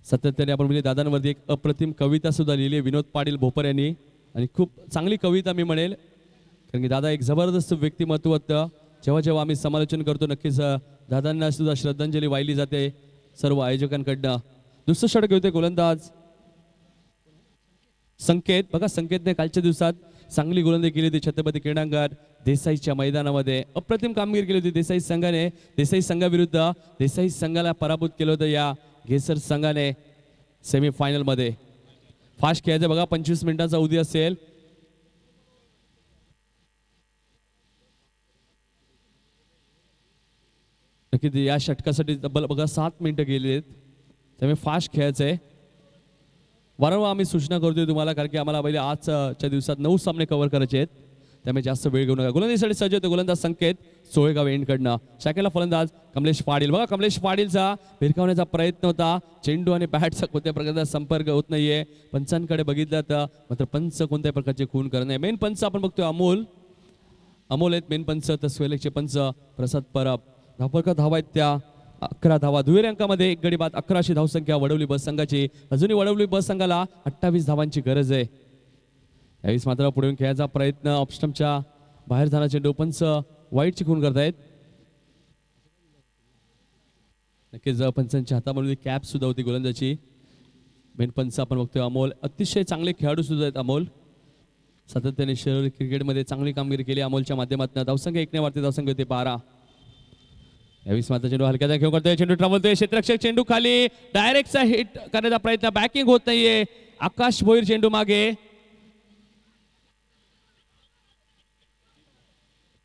सातत्याने आपण म्हणजे दादांवरती एक अप्रतिम कविता सुद्धा लिहिली आहे विनोद पाटील भोपर यांनी, आणि खूप चांगली कविता मी म्हणेल. कारण की दादा एक जबरदस्त व्यक्तिमत्व होतं. जेव्हा जेव्हा आम्ही समालोचन करतो नक्कीच दादांना सुद्धा श्रद्धांजली वाहिली जाते सर्व आयोजकांकडनं. दुसरं षटक होते गोलंदाज संकेत. बघा संकेतने कालच्या दिवसात चांगली गोलंदाजी केली होती छत्रपती क्रीडांगण देसाईच्या मैदानामध्ये. अप्रतिम कामगिरी केली होती देसाई संघाने. देसाई संघाविरुद्ध देसाई संघाला पराभूत केलं होतं या घेसर संघाने सेमीफायनलमध्ये. फास्ट खेळायचं बघा, 25 मिनिटांचा अवधी असेल. नक्कीच या षटकासाठी तब्बल बघा 7 मिनिटं गेली आहेत, त्यामुळे फास्ट खेळायचं आहे. वारंवार आम्ही सूचना करतोय तुम्हाला, कारण की आम्हाला पहिले आजच्या दिवसात 9 सामने कव्हर करायचे आहेत. त्यामुळे जास्त वेळ घेऊ नका. गोलंदाजीसाठी सज्ज होते गोलंदाज संकेत सोळेगाव एंडकडनं. शाखेला फलंदाज कमलेश पाटील. बघा कमलेश पाटीलचा भिरकावण्याचा प्रयत्न होता. चेंडू आणि बॅटचा कोणत्या प्रकारचा संपर्क होत नाहीये. पंचांकडे बघितलं तर मात्र पंच कोणत्या प्रकारचे खून करत नाही. मेन पंच आपण बघतोय अमोल आहेत मेन पंच. तर स्वेलेकचे पंच प्रसाद परब. धावपळकर धावा आहेत त्या 11 धावा. दुहेरी अंकामध्ये एक गडी बाद 11शी धावसंख्या वडवली बस संघाची. अजूनही वडवली बस संघाला 28 धावांची गरज आहे. यावेळेस मात्र पुढे खेळायचा प्रयत्न ऑप्स्टमच्या बाहेर जाण्याचे चेंडू पंच वाईटची खून करतायत. नक्कीच पंचांच्या हातामध्ये कॅप सुद्धा होती गोलंदाजी. मेन पंच आपण बघतोय अमोल. अतिशय चांगले खेळाडू सुद्धा आहेत अमोल. सातत्याने शहर क्रिकेटमध्ये चांगली कामगिरी केली अमोलच्या माध्यमातून. धावसंख्या 1 ने वाढते. धावसंख्या होते 12. यावेळेस मात्र चेंडू हलक्याचा खेळ करतोय. चेंडू ट्रॅव्हलतोय. क्षेत्ररक्षक चेंडू खाली डायरेक्टचा हिट करण्याचा प्रयत्न. बॅकिंग होत नाहीये. आकाश भोईर चेंडू मागे.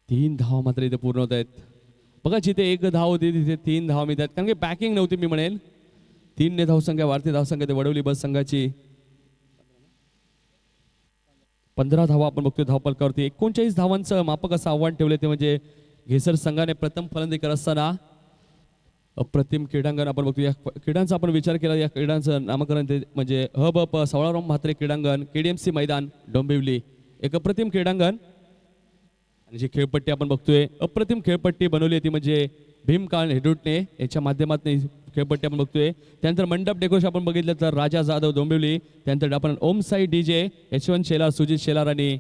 3 धावा मात्र इथे पूर्ण होत आहेत. बघा जिथे 1 धाव होती तिथे 3 धावा मिळतात कारण की बॅकिंग नव्हती. मी म्हणेल 3 ने धावसंख्या वाढते. धावसंख्या ते वडवली बस संघाची 15 धावा आपण बघतोय धावपलकावरती. 39 धावांचं मापक असं आव्हान ठेवले ते म्हणजे घेसर संघाने प्रथम फलंदाजी करत असताना अप्रतिम क्रीडांगण आपण बघतो. या क्रीडांचा आपण विचार केला. या क्रीडांचं नामकरण ते म्हणजे हब सावळाराम म्हात्रे क्रीडांगण KDMC मैदान डोंबिवली. एक अप्रतिम क्रीडांगण आणि जी खेळपट्टी आपण बघतोय अप्रतिम खेळपट्टी बनवली होती म्हणजे भीमकाळ हेडूटने याच्या माध्यमातून खेळपट्टी आपण बघतोय. त्यानंतर मंडप डेकोरेशन आपण बघितलं तर राजा जाधव डोंबिवली. त्यानंतर आपण ओम साई DJ यशवंत शेलार सुजित शेलार आणि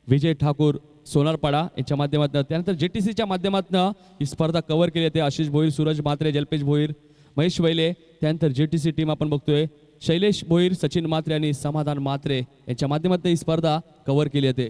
विजय ठाकूर सोनारपाडा यांच्या माध्यमातून. त्यानंतर JTCच्या माध्यमातून ही स्पर्धा कव्हर केली होती. आशिष भोईर सूरज म्हात्रे जल्पेश भोईर महेश वैले. त्यानंतर JTC टीम आपण बघतोय शैलेश भोईर सचिन म्हात्रे आणि समाधान म्हात्रे यांच्या माध्यमातून ही स्पर्धा कव्हर केली होती.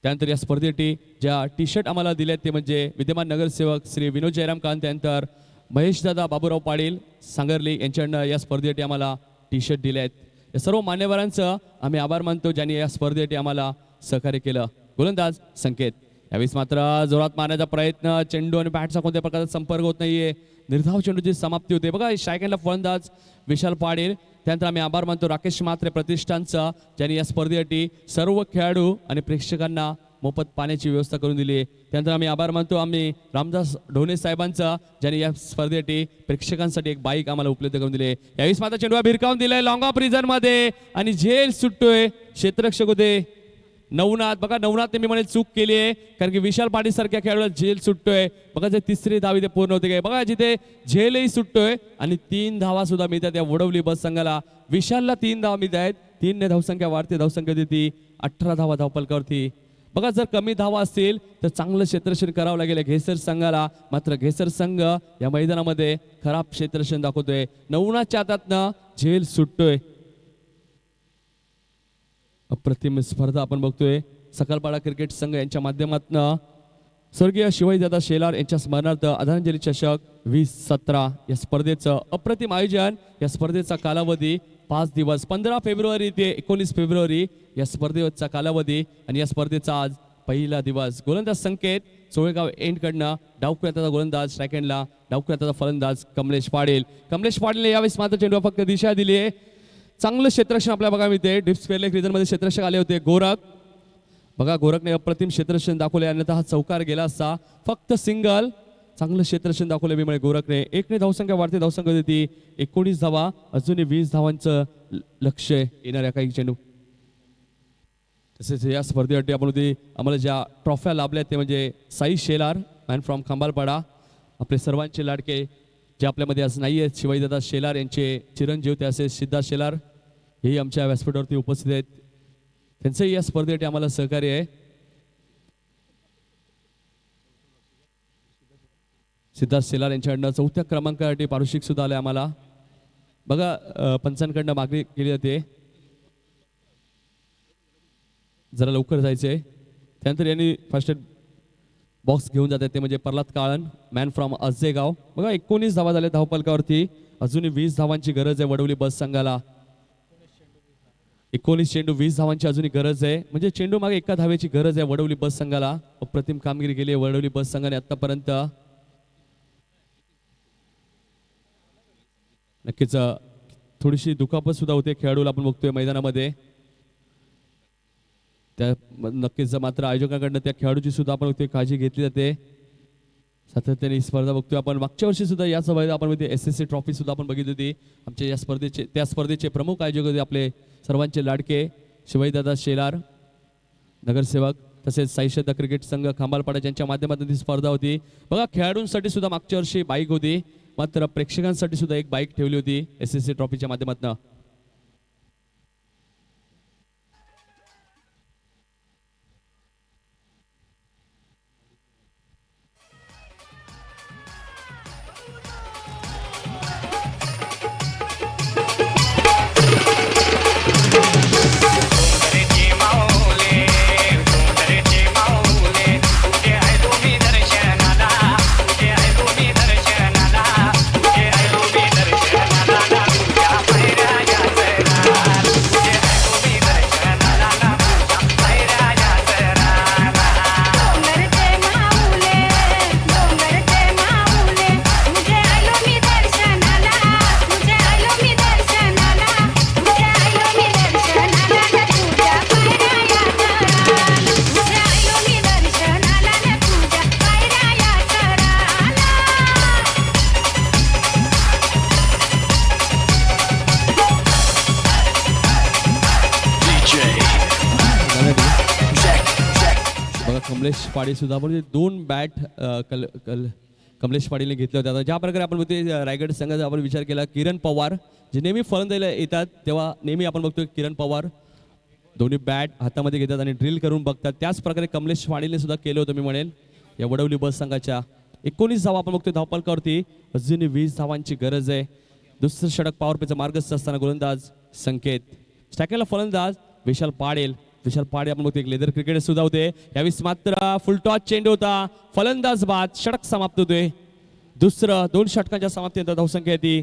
त्यानंतर या स्पर्धेसाठी ज्या टी-शर्ट आम्हाला दिल्यात ते म्हणजे विद्यमान नगरसेवक श्री विनोद जयराम कांत. त्यानंतर महेशदादा बाबूराव पाटील सांगरली यांच्याकडनं या स्पर्धेसाठी आम्हाला टी-शर्ट दिले आहेत. या सर्व मान्यवरांचं आम्ही आभार मानतो ज्यांनी या स्पर्धेसाठी आम्हाला सहकार्य केलं. गोलंदाज संकेत. यावेळेस मात्र जोरात मारण्याचा प्रयत्न. चेंडू आणि बॅटचा कोणत्या प्रकारचा संपर्क होत नाहीये. निर्धाव चेंडूची समाप्ती होते. बघा स्ट्रायकला फलंदाज विशाल पाटील. त्यानंतर आम्ही आभार मानतो राकेश म्हात्रे प्रतिष्ठानचा ज्यांनी या स्पर्धेसाठी सर्व खेळाडू आणि प्रेक्षकांना मोफत पाण्याची व्यवस्था करून दिली आहे. त्यानंतर आम्ही आभार मानतो आम्ही रामदास ढोणे साहेबांचा ज्यांनी या स्पर्धेसाठी प्रेक्षकांसाठी एक बाईक आम्हाला उपलब्ध करून दिली आहे. यावेळेस मात्र चेंडू भिरकावून दिलाय लॉंग ऑफ रिझन मध्ये आणि झेल सुटतोय. क्षेत्ररक्षक होते नवनाथ. बघा नवनाथने मी म्हणे चूक केली आहे कारण की विशाल पाटील सारख्या खेळाडूला झेल सुटतोय. बघा जे 3री धाव इथे पूर्ण होते काय. बघा जिथे झेलही सुटतोय आणि 3 धावा सुद्धा मिळतात या वडवली बस संघाला. विशालला 3 धावा मिळत आहेत. 3 ने धावसंख्या वाढते. धावसंख्या देते 18 धावा धावपलकावरती. बघा जर कमी धावा असतील तर चांगलं क्षेत्ररक्षण करावं लागेल घेसर संघाला. मात्र घेसर संघ या मैदानामध्ये खराब क्षेत्ररक्षण दाखवतोय. नवनाथच्या हातातनं झेल सुटतोय. अप्रतिम स्पर्धा आपण बघतोय. सकाळपाडा क्रिकेट संघ यांच्या माध्यमातून स्वर्गीय शिवाजीदादा शेलार यांच्या स्मरणार्थ आदरांजली चषक 2017 या स्पर्धेचं अप्रतिम आयोजन. या स्पर्धेचा कालावधी 5 दिवस 15 फेब्रुवारी ते 19 फेब्रुवारी या स्पर्धेचा कालावधी आणि या स्पर्धेचा आज पहिला दिवस. गोलंदाज संकेत सोळेगाव एंडकडनं. डावखुऱ्याचा गोलंदाज सेकंडला. डावखुऱ्याचा फलंदाज कमलेश पाटील. कमलेश पाटीलने यावेळेस मात्र चेंडू फक्त दिशा दिली आहे. चांगलं क्षेत्ररक्षण आपल्याला बघा मिळते. डिप्स फेअरलेक रिझनमध्ये क्षेत्ररक्षक आले होते गोरख. बघा गोरखने अप्रतिम क्षेत्ररक्षण दाखवले अन्यथा हा चौकार गेला असता. फक्त सिंगल. चांगलं क्षेत्ररक्षण दाखवले मी म्हणे गोरखने. 1 ने धावसंख्या वाढते. धावसंख्या देते 19 धावा. अजूनही 20 धावांचं लक्ष येणाऱ्या काही चेंडू. तसेच या स्पर्धेसाठी आपण होती आम्हाला ज्या ट्रॉफ्या लाभल्या ते म्हणजे साई शेलार मॅन फ्रॉम खंबालपाडा. आपले सर्वांचे लाडके जे आपल्यामध्ये आज नाही आहेत शिवाजीदादा शेलार यांचे चिरंजीव ते असे सिद्धार्थ शेलार हेही आमच्या व्यासपीठावरती उपस्थित आहेत. त्यांचंही या स्पर्धेसाठी आम्हाला सहकार्य आहे. सिद्धार्थ शेलार यांच्याकडनं 4थ्या क्रमांकासाठी पारितोषिक सुद्धा आले आम्हाला. बघा पंचांकडनं मागणी केली जाते जरा लवकर जायचे. त्यानंतर यांनी फर्स्ट एड बॉक्स घेऊन जातात ते म्हणजे प्रल्हाद काळन मॅन फ्रॉम अज्जेगाव. बघा 19 धावा झाल्या धावपलकावरती. अजूनही 20 धावांची गरज आहे वडवली बस संघाला. 19 चेंडू 20 धावांची अजूनही गरज आहे म्हणजे चेंडू मागे 1 धावेची गरज आहे वडवली बस संघाला. अप्रतिम कामगिरी केली आहे वडवली बस संघाने आतापर्यंत. नक्कीच थोडीशी दुखापत सुद्धा होते खेळाडूला आपण बघतोय मैदानामध्ये. त्या नक्कीच मात्र आयोजकांकडनं त्या खेळाडूची सुद्धा आपण बघतोय काळजी घेतली जाते. सातत्याने ही स्पर्धा बघतोय आपण. मागच्या वर्षी सुद्धा या स्पर्धेत आपण बघतोय SSC ट्रॉफी सुद्धा आपण बघितली होती. आमच्या या स्पर्धेचे प्रमुख आयोजक होते आपले सर्वांचे लाडके शिवाजीदादा शेलार नगरसेवक, तसेच साईश्रद्धा क्रिकेट संघ खांबालपाडा यांच्या माध्यमातून ही स्पर्धा होती. बघा खेळाडूंसाठी सुद्धा मागच्या वर्षी बाईक होती, मात्र प्रेक्षकांसाठी सुद्धा एक बाईक ठेवली होती SSC ट्रॉफीच्या माध्यमातून. कमलेश पाडी सुद्धा आपण 2 बॅट कमलेश पाडीने घेतल्या होत्या. ज्या प्रकारे आपण बघतोय रायगड संघाचा आपण विचार केला, किरण पवार जे नेहमी फलंदाजीला येतात तेव्हा नेहमी आपण बघतोय किरण पवार दोन्ही बॅट हातामध्ये घेतात आणि ड्रिल करून बघतात. त्याच प्रकारे कमलेश पाडीने सुद्धा केलं होतं मी म्हणेल. या वडवली बस संघाच्या 19 धावा आपण बघतोय धावपलकावरती. अजूनही 20 धावांची गरज आहे. दुसरं षटक पॉवर प्लेचं मार्गस्थ असताना गोलंदाज संकेत, स्टॅकेला फलंदाज विशाल पाडेल आपण बघतो एक लेदर क्रिकेट सुद्धा होते. यावेळी मात्र फुल टॉस चेंडू होता, फलंदाज बाद, षटक समाप्त होते. दुसरं 2 षटकांच्या समाप्तीनंतर धावसंख्या येते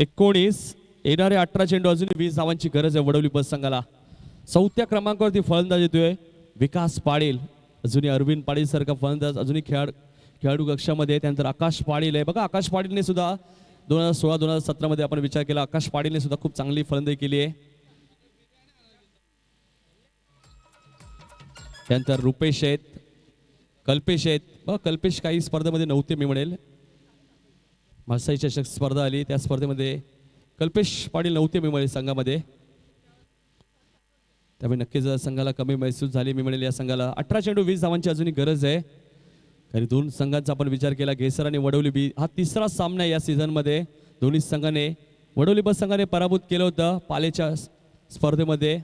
19. येणारे 18 चेंडू अजून 20 धावांची गरज आहे वडवली बस संघाला. 4थ्या क्रमांकावरती फलंदाज येतोय विकास पाडील, अजूनही अरविंद पाडील सारखा फलंदाज अजूनही खेळाडू कक्षामध्ये. त्यानंतर आकाश पाडील आहे. बघा आकाश पाडीलने सुद्धा 2016-2017 मध्ये आपण विचार केला, आकाश पाडीलने सुद्धा खूप चांगली फलंदाजी केली आहे. त्यानंतर रुपेश आहेत, कल्पेश आहेत. बघा कल्पेश काही स्पर्धेमध्ये नव्हते मी म्हणेल. मासाई चषक स्पर्धा आली त्या स्पर्धेमध्ये कल्पेश पाटील नव्हते मी म्हणेल संघामध्ये, त्यामुळे नक्कीच संघाला कमी महसूस झाली मी म्हणेल. या संघाला 18 चेंडू 20 धावांची अजूनही गरज आहे. आणि 2 संघांचा आपण विचार केला, घेसर आणि वडवली बी. हा 3रा सामना या सीझनमध्ये दोन्ही संघाने वडवली बस संघाने पराभूत केलं होतं पालेच्या स्पर्धेमध्ये.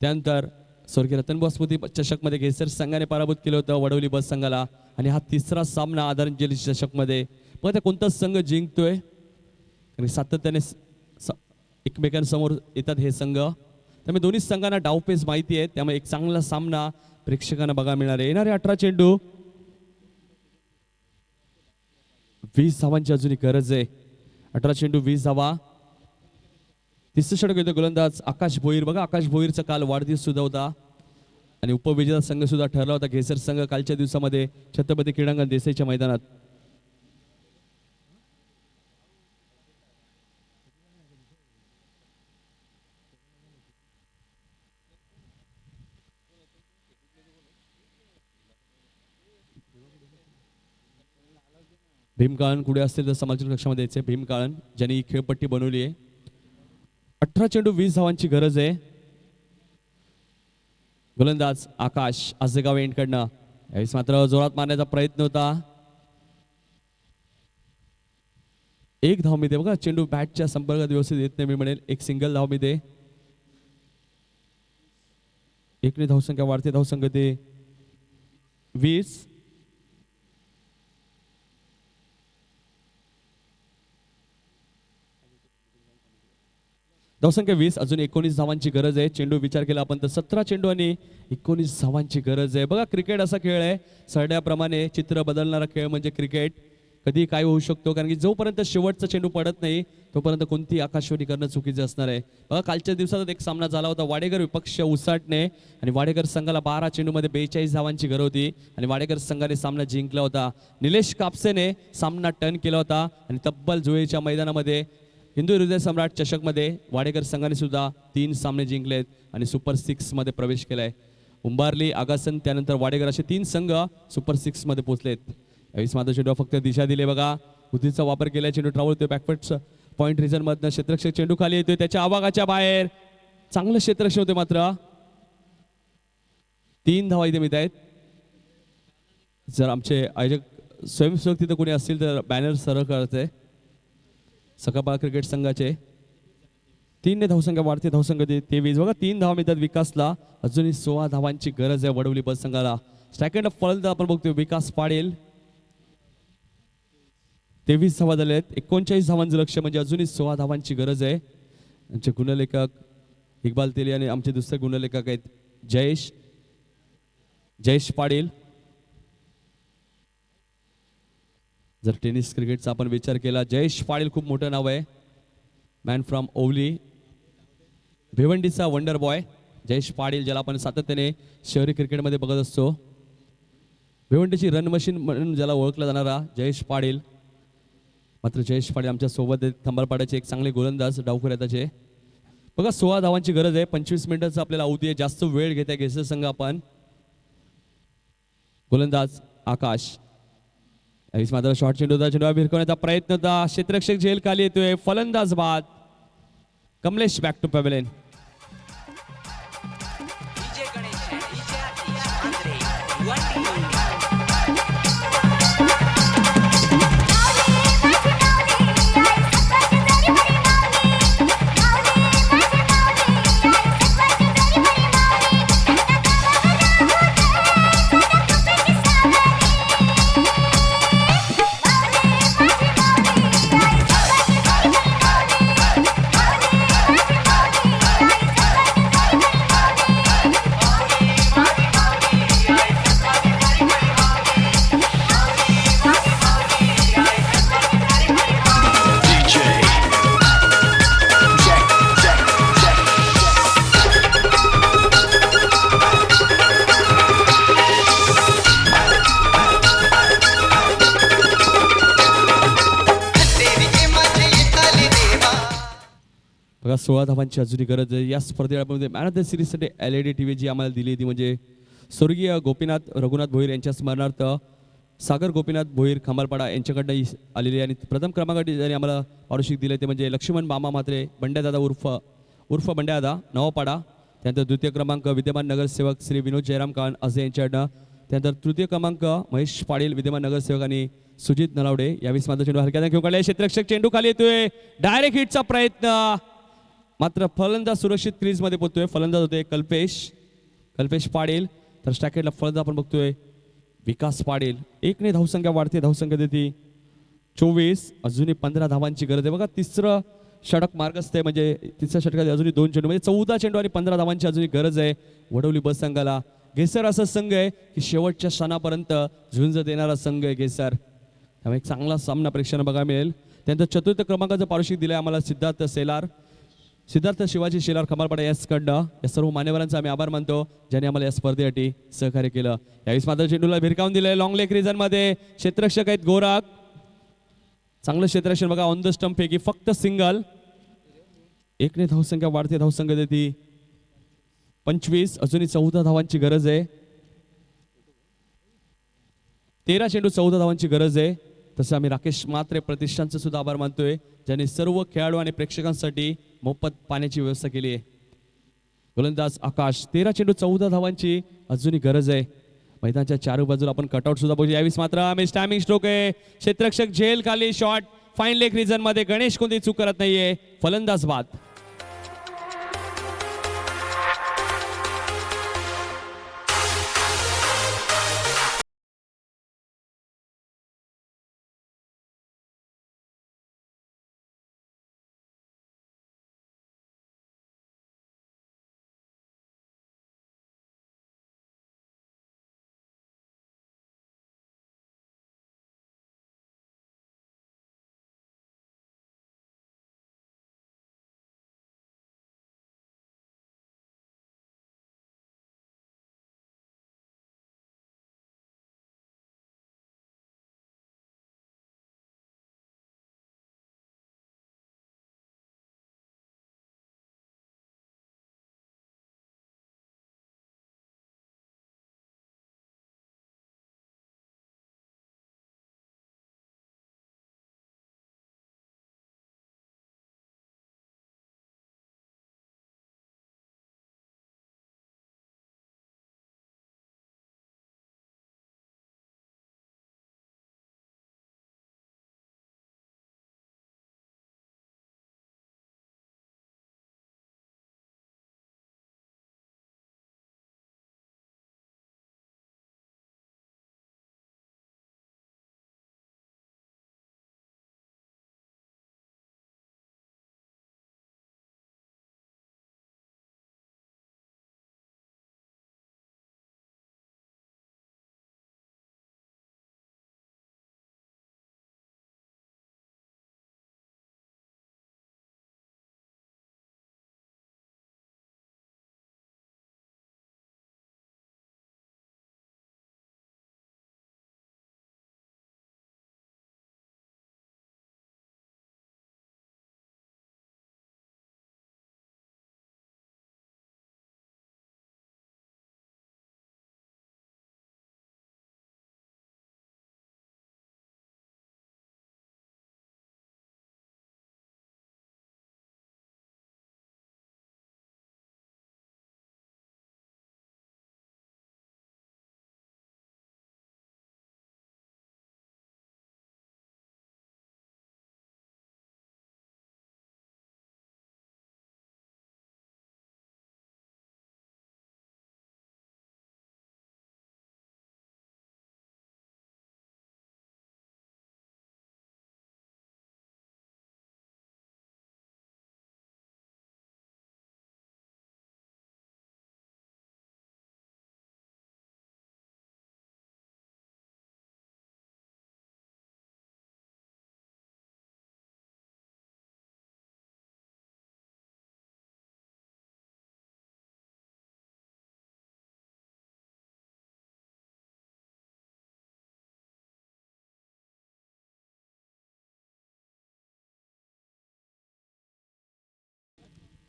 त्यानंतर स्वर्गीय रतनबुवा स्मृती चषकमध्ये घेसर संघाने पराभूत केलं होतं वडवली बस संघाला. आणि हा 3रा सामना आदरांजली चषकमध्ये. मग त्या कोणता संघ जिंकतोय, आणि सातत्याने एकमेकांसमोर येतात हे संघ. त्यामुळे दोन्ही संघांना डावपेच माहिती आहे, त्यामुळे एक चांगला सामना प्रेक्षकांना बघायला मिळणार आहे. येणारे 18 चेंडू 20 धावांची अजूनही गरज आहे. 18 चेंडू 20 धावा. तिसरं षटक येतो गोलंदाज आकाश भोईर. बघा आकाश भोईरचा काल वाढदिवस सुद्धा होता आणि उपविजेता संघ सुद्धा ठरला होता घेसर संघ कालच्या दिवसामध्ये छत्रपती क्रीडांगण देसाईच्या मैदानात. भीमकाळन कुठे असतील तर समालोचन कक्षामध्ये यायचे. भीमकाळन ज्यांनी ही खेळपट्टी बनवली आहे. 18 चेंडू 20 धावांची गरज आहे. गोलंदाज आकाश आजेगाव एंडकडनं. यावेळेस मात्र जोरात मारण्याचा प्रयत्न होता. 1 धाव मिळते. बघा चेंडू बॅटच्या संपर्कात व्यवस्थित येत नाही मी म्हणेल. 1 सिंगल धाव मिळते. 1ने धावसंख्या वाढते. धावसंख्या ते 20. धावसंख्या 20 अजून 19 धावांची गरज आहे. चेंडू विचार केला आपण तर 17 चेंडू आणि 19 धावांची गरज आहे. बघा क्रिकेट असा खेळ आहे, सरड्याप्रमाणे चित्र बदलणारा खेळ म्हणजे क्रिकेट. कधी काय होऊ शकतो, कारण की जोपर्यंत शेवटचा चेंडू पडत नाही तोपर्यंत कोणती आकाशवाणी करणं चुकीचं असणार आहे. बघा कालच्या दिवसात एक सामना झाला होता वाडेकर विपक्ष उसाटणे आणि वाडेकर संघाला 12 चेंडूमध्ये 42 धावांची गरज होती आणि वाडेकर संघाने सामना जिंकला होता. निलेश कापसेने सामना टर्न केला होता आणि तब्बल जुळेच्या मैदानामध्ये हिंदू हृदय सम्राट चषकमध्ये वाडेकर संघाने सुद्धा 3 सामने जिंकलेत आणि सुपर 6 मध्ये प्रवेश केलाय. उंबारली, आगासन त्यानंतर वाडेकर असे 3 संघ सुपर 6 मध्ये पोहोचलेत. यावेळी मात्र चेंडू फक्त दिशा दिली बघा. बुद्धीचा वापर केला, चेंडू ट्रॅव्हल होतोय बॅकफुट पॉईंट रिझन मधनं. क्षेत्ररक्षक चेंडू खाली येतोय त्याच्या आवागाच्या बाहेर. चांगलं क्षेत्ररक्षण होते मात्र 3 धावा इथे मिळत आहेत. जर आमचे आयोजक स्वयंसेवक तिथं कोणी असतील तर बॅनर सरळ करते. सकाळपाळ क्रिकेट संघाचे 3 धावसंख्या वाढते. धावसंख्या 23 बघा. 3 धावा मिळतात विकासला. अजूनही 16 धावांची गरज आहे वडवली बस संघाला. सेकंड फलंदाज आपण बघतोय विकास पाडेल. 23 धावा झाल्या आहेत. 39 धावांचं लक्ष म्हणजे अजूनही 16 धावांची गरज आहे. आमचे गुणलेखक इक्बाल तेली आणि आमचे दुसरे गुणलेखक आहेत जयेश पाटील. जर टेनिस क्रिकेटचा आपण विचार केला, जयेश पाटील खूप मोठं नाव आहे. मॅन फ्रॉम ओवली, भिवंडीचा वंडर बॉय जयेश पाटील, ज्याला आपण सातत्याने शहरी क्रिकेटमध्ये बघत असतो. भिवंडीची रन मशीन म्हणून ज्याला ओळखला जाणारा जयेश पाटील. मात्र जयेश पाटील आमच्या सोबत आहेत. खंबाळपाड्याचे एक चांगले गोलंदाज डावखुऱ्याचे. बघा 16 धावांची गरज आहे. 25 मिनिटाचं आपल्याला अवधी आहे. जास्त वेळ घेत आहे घेसर संघ. आपण गोलंदाज आकाश. यावेळी मात्र शॉर्ट चेंडू होता. चेंडू भिरकवण्याचा प्रयत्न होता. क्षेत्ररक्षक झेल खाली येतोय. फलंदाज बाद. Kamlesh back to pavilion. बघा 16 धावांची अजूनही गरज आहे या स्पर्धेमध्ये. मॅन ऑफ द सिरीजसाठी LED TV जी आम्हाला दिली ती म्हणजे स्वर्गीय गोपीनाथ रघुनाथ भोईर यांच्या स्मरणार्थ सागर गोपीनाथ भोईर खंबाळपाडा यांच्याकडनं आलेली. आणि प्रथम क्रमांकासाठी ज्यांनी आम्हाला पारितोषिक दिले ते म्हणजे लक्ष्मण मामा म्हात्रे बंड्यादादा उर्फ बंड्यादादा नवापाडा. त्यानंतर द्वितीय क्रमांक विद्यमान नगरसेवक श्री विनोद जयराम कान असे यांच्याकडनं. त्यानंतर तृतीय क्रमांक महेश पाटील विद्यमान नगरसेवक आणि सुजित नलावडे. यावेळी माझा चेंडू हलक्याने घेऊन काढला. क्षेत्ररक्षक चेंडू खाली येतोय. डायरेक्ट हिटचा प्रयत्न मात्र फलंदाज सुरक्षित क्रीजमध्ये पोहोचतोय. फलंदाज होते कल्पेश पाटील. तर स्टॅकेटला फलंदाज आपण बघतोय विकास पाटील. 1 ने धावसंख्या वाढते. धावसंख्या देते 24. अजूनही 15 धावांची गरज आहे. बघा तिसरं षटक मार्गस्थ आहे म्हणजे तिसऱ्या षटकात अजूनही 2 चेंडू म्हणजे 14 चेंडू आणि 15 धावांची अजूनही गरज आहे वडवली बस संघाला. घेसर असा संघ आहे की शेवटच्या क्षणापर्यंत झुंज देणारा संघ आहे घेसर. त्यामुळे एक चांगला सामना प्रेक्षकांना बघायला मिळेल. त्यानंतर चतुर्थ क्रमांकाचं पारितोषिक दिलंय आम्हाला सिद्धार्थ शिवाजी शेलार खंबाळपाडा याचकडनं. या सर्व मान्यवरांचा आम्ही आभार मानतो ज्यांनी आम्हाला या स्पर्धेसाठी सहकार्य केलं. यावेळी मात्र चेंडूला भिरकावून दिलंय लॉंग लेग रिजन मध्ये. क्षेत्ररक्षक आहेत गोराक. चांगलं क्षेत्ररक्षण बघा. ऑन द स्टंप पैकी फक्त सिंगल. 1 ने धावसंख्या वाढते. धावसंख्या देते 25. अजूनही 14 धावांची गरज आहे. 13 चेंडू 14 धावांची गरज आहे. तसं आम्ही राकेश म्हात्रे प्रतिष्ठानचं सुद्धा आभार मानतोय ज्यांनी सर्व खेळाडू आणि प्रेक्षकांसाठी मोफत पाण्याची व्यवस्था केली आहे. गोलंदाज आकाश. 13 चेंडू 14 धावांची अजूनही गरज आहे. मैदानाच्या चारही बाजूला आपण कटआउट सुद्धा बघू. यावेळी मात्र आम्ही स्टॅमिंग स्ट्रोक आहे. क्षेत्ररक्षक झेल खाली. शॉट फाईन लेग रिजन मध्ये. गणेश कोणती चूक करत नाहीये. फलंदाज बाद.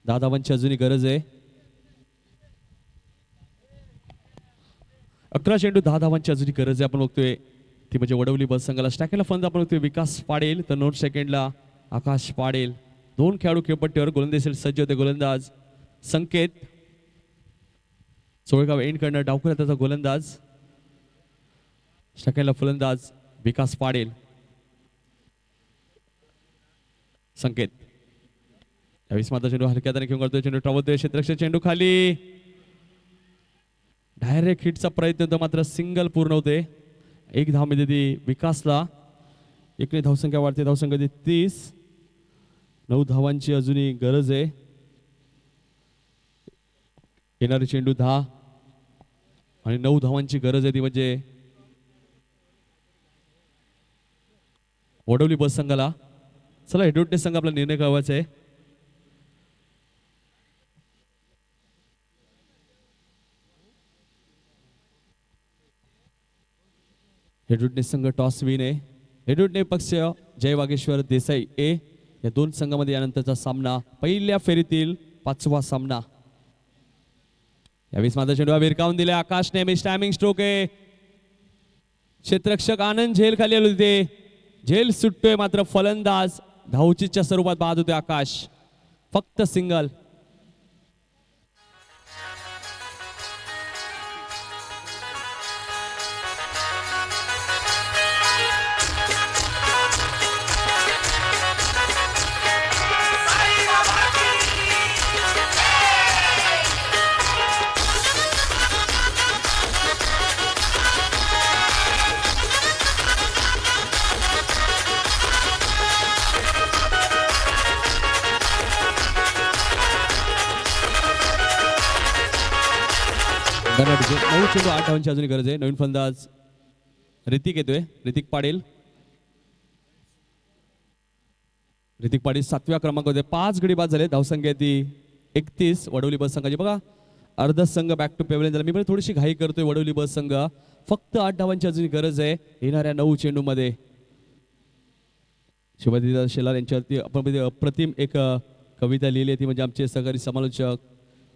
10 धावांची अजूनही गरज आहे. 11 चेंडू 10 धावांची अजूनही गरज आहे. आपण बघतोय ती म्हणजे वडवली बस संघाला. स्टॅकेला फलंदाज आपण बघतोय विकास पाडेल, तर 9 सेकंडला आकाश पाडेल. 2 खेळाडू खेळपट्टीवर गोलंदाजीसाठी सज्ज होते. गोलंदाज संकेत, सोळगाव एंड करणं डावखुऱ्या त्याचा गोलंदाज. स्टॅकेला फलंदाज विकास पाडेल, संकेत. यावेळेस मात्र चेंडू हलक्या हाताने घेऊन करतोय. चेंडू ट्रावलतोय क्षेत्ररक्षक, चेंडू खाली. डायरेक्ट हिटचा प्रयत्न होता मात्र सिंगल पूर्ण होते. 1 धाव मिळते ती विकासला. एकने धावसंख्या वाढते. धावसंख्या 30. 9 धावांची अजूनही गरज आहे. येणारे चेंडू 10 आणि 9 धावांची गरज आहे ती म्हणजे वडवली बस संघाला. चला हेडवटे संघ आपला निर्णय कळवायचा आहे. हेडवटे संघ टॉस विन आहे. हेडवटे पक्ष जय वागेश्वर देसाई ए. या 2 संघामध्ये यानंतरचा सामना पहिल्या फेरीतील 5वा सामना. यावेळेस माझा चेंडू भिरकावून दिले आकाशने. मिस टायमिंग स्ट्रोक आहे. क्षेत्ररक्षक आनंद झेल खाली आलो तिथे. झेल सुटतोय मात्र फलंदाज धावचीच्या स्वरूपात बाद होते. आकाश फक्त सिंगल. नऊ चेंडू 8 धावांची अजूनही गरज आहे. नवीन फलंदाज ऋतिक येतोय. ऋतिक पाटील. ऋतिक पाटील 7व्या क्रमांकावर 5 गडी बाद झाले. धावसंख्या ती 31 वडवली बस संघाची. बघा अर्ध संघ बॅक टू पेवलेन झाला. मी पण थोडीशी घाई करतोय. वडवली बस संघ फक्त 8 धावांची अजूनही गरज आहे येणाऱ्या 9 चेंडूमध्ये. शिवाजी शेलार यांच्यावरती आपण अप्रतिम एक कविता लिहिली आहे ती म्हणजे आमचे सहकारी समालोचक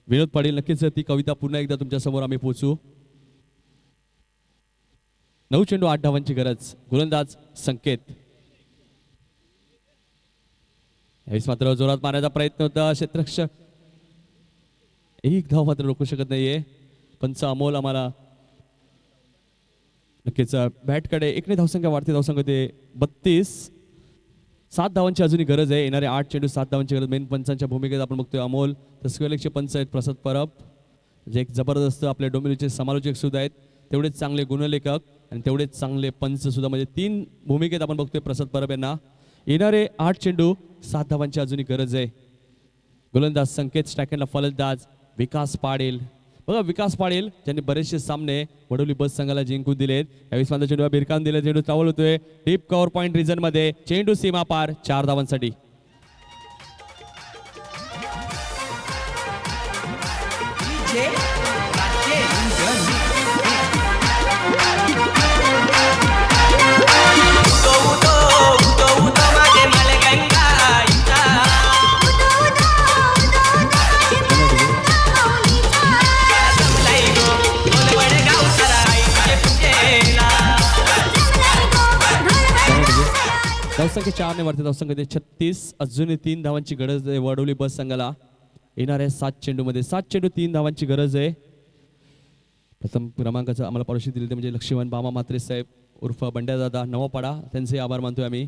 विनोद पाटील. नक्कीच ती कविता पुन्हा एकदा तुमच्या समोर आम्ही पोहोचू. 9 चेंडू 8 धावांची गरज. गोलंदाज संकेत. यावेळेस मात्र जोरात मारण्याचा प्रयत्न होता. क्षेत्ररक्षक 1 धाव मात्र रोखू शकत नाहीये. पंच अमोल आम्हाला नक्कीच बॅटकडे. एकने धावसंख्या वाढते. धावसंख्या ते 32. 7 धावांची अजूनही गरज आहे. येणारे 8 चेंडू 7 धावांची गरज. मेन पंचांच्या भूमिकेत आपण बघतोय अमोल. तर स्क्वेअरलेगचे पंच आहेत प्रसाद परब, जे एक जबरदस्त आपले डोंबिवलीचे समालोचक सुद्धा आहेत. तेवढेच चांगले गुणलेखक आणि तेवढेच चांगले पंच सुद्धा. म्हणजे 3 भूमिकेत आपण बघतोय प्रसाद परब यांना. येणारे 8 चेंडू 7 धावांची अजूनही गरज आहे. गोलंदाज संकेत. स्टॅकेला फलंदाज विकास पाडेल. बघा विकास पाडेल ज्यांनी बरेचसे सामने वडवली बस संघाला जिंकून दिलेत. यावेळेस माझा चेंडू भिरकावून दिले. चेंडू चावल होतोय डीप कव्हर पॉईंट रिजन मध्ये. चेंडू सीमा पार 4 धावांसाठी. धावसंख्या 4 ने वरती. धावसंख्या 36. अजूनही 3 धावांची गरज आहे वडवली बस संघाला. येणाऱ्या 7 चेंडूमध्ये 7 चेंडू 3 धावांची गरज आहे. प्रथम क्रमांकाचं आम्हाला पारितोषिक दिले ते म्हणजे लक्ष्मण बामा म्हात्रे साहेब उर्फ बंड्यादादा नवापाडा. त्यांचे आभार मानतोय आम्ही.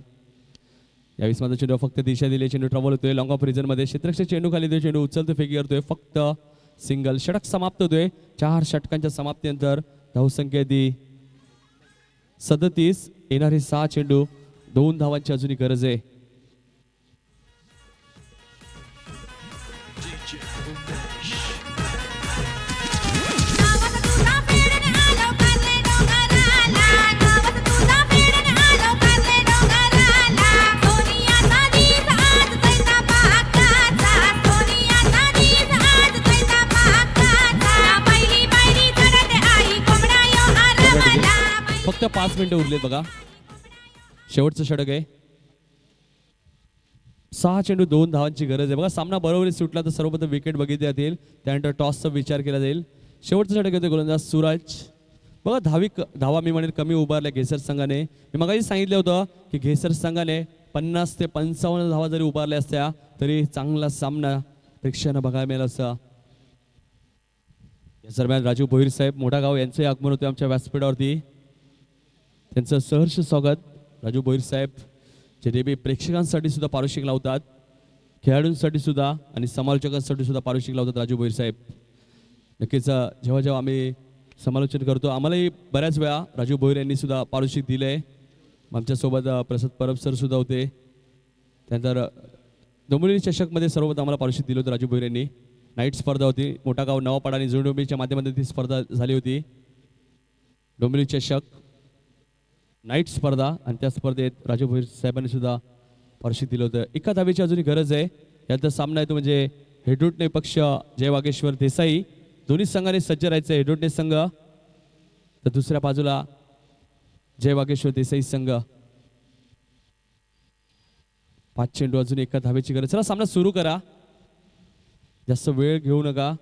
यावेळेस माझा चेंडू फक्त दिशा दिली. चेंडू ट्रॅव्हल होतोय लॉंग ऑफ रिजन मध्ये. क्षेत्ररक्षक चेंडू खाली देतोय. चेंडू उचलतो फेकी करतोय. फक्त सिंगल. षटक समाप्त होतोय. 4 षटकांच्या समाप्तीनंतर धावसंख्या दी 37. येणारे 6 चेंडू 2 धावांची अजूनही गरज आहे. फक्त 5 मिनिटं उरलेत बघा. शेवटचं षटक आहे. 6 चेंडू 2 धावांची गरज आहे. बघा सामना बरोबरी सुटला तर सर्वप्रथम विकेट बघितली जातील, त्यानंतर टॉसचा विचार केला जाईल. शेवटचा षटक घेतोय गोलंदाज सूरज. बघा धावा मी म्हणेन कमी उभारल्या घेसर संघाने. मी मगाशी सांगितलं होतं की घेसर संघाने 50 ते 55 धावा जरी उभारल्या असत्या तरी चांगला सामना प्रेक्षकांना बघायला मिळाला असता. या दरम्यान राजू भोईर साहेब मोठागाव यांचे आगमन होते आमच्या व्यासपीठावरती. त्यांचं सहर्ष स्वागत. राजू भोईर साहेब जे नेहमी प्रेक्षकांसाठी सुद्धा पारितोषिक लावतात, खेळाडूंसाठी सुद्धा आणि समालोचकांसाठी सुद्धा पारितोषिक लावतात राजू भोईर साहेब. नक्कीच जेव्हा जेव्हा आम्ही समालोचन करतो आम्हालाही बऱ्याच वेळा राजू भोईर यांनी सुद्धा पारितोषिक दिलं आहे. आमच्यासोबत प्रसाद परब सर सुद्धा होते. त्यानंतर डोंबिवली चषकमध्ये सर्वप्रथम आम्हाला पारितोषिक दिलं होतं राजू भोईर यांनी. नाईट स्पर्धा होती, मोठागाव नवापाडा आणि जुनी डोंबिवलीच्या माध्यमातून ती स्पर्धा झाली होती. डोंबिवली चषक नाईट स्पर्धा आणि त्या स्पर्धेत राजू भोईर साहेबांनी सुद्धा पारितोषिक दिलं होतं. एका धावेची अजूनही गरज आहे. यानंतर सामना येतो म्हणजे हेडुटणे पक्ष जय वागेश्वर देसाई. दोन्ही संघाने सज्ज राहायचं. हेडुटणे संघ तर दुसऱ्या बाजूला जय वागेश्वर देसाई संघ. 5 चेंडू अजून एका धावेची गरज. चला सामना सुरू करा, जास्त वेळ घेऊ नका.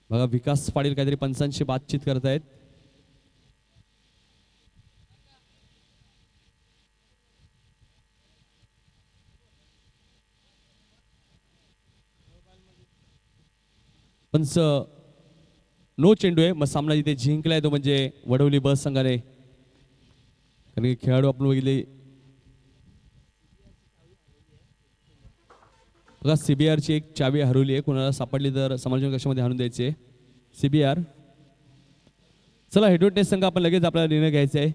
बघा विकास पाटील काहीतरी पंचांशी बातचीत करतायत. पंच नो चेंडू आहे. मग सामना इथे जिंकलाय तो म्हणजे वडवली बस संघाने. कारण की खेळाडू आपण बघितले बघा CBRची एक चावी हरवली आहे. कोणाला सापडली तर समालोचन कक्षामध्ये आणून द्यायचे CBR. चला हेडुटणे संघ आपण लगेच आपल्याला निर्णय घ्यायचा आहे.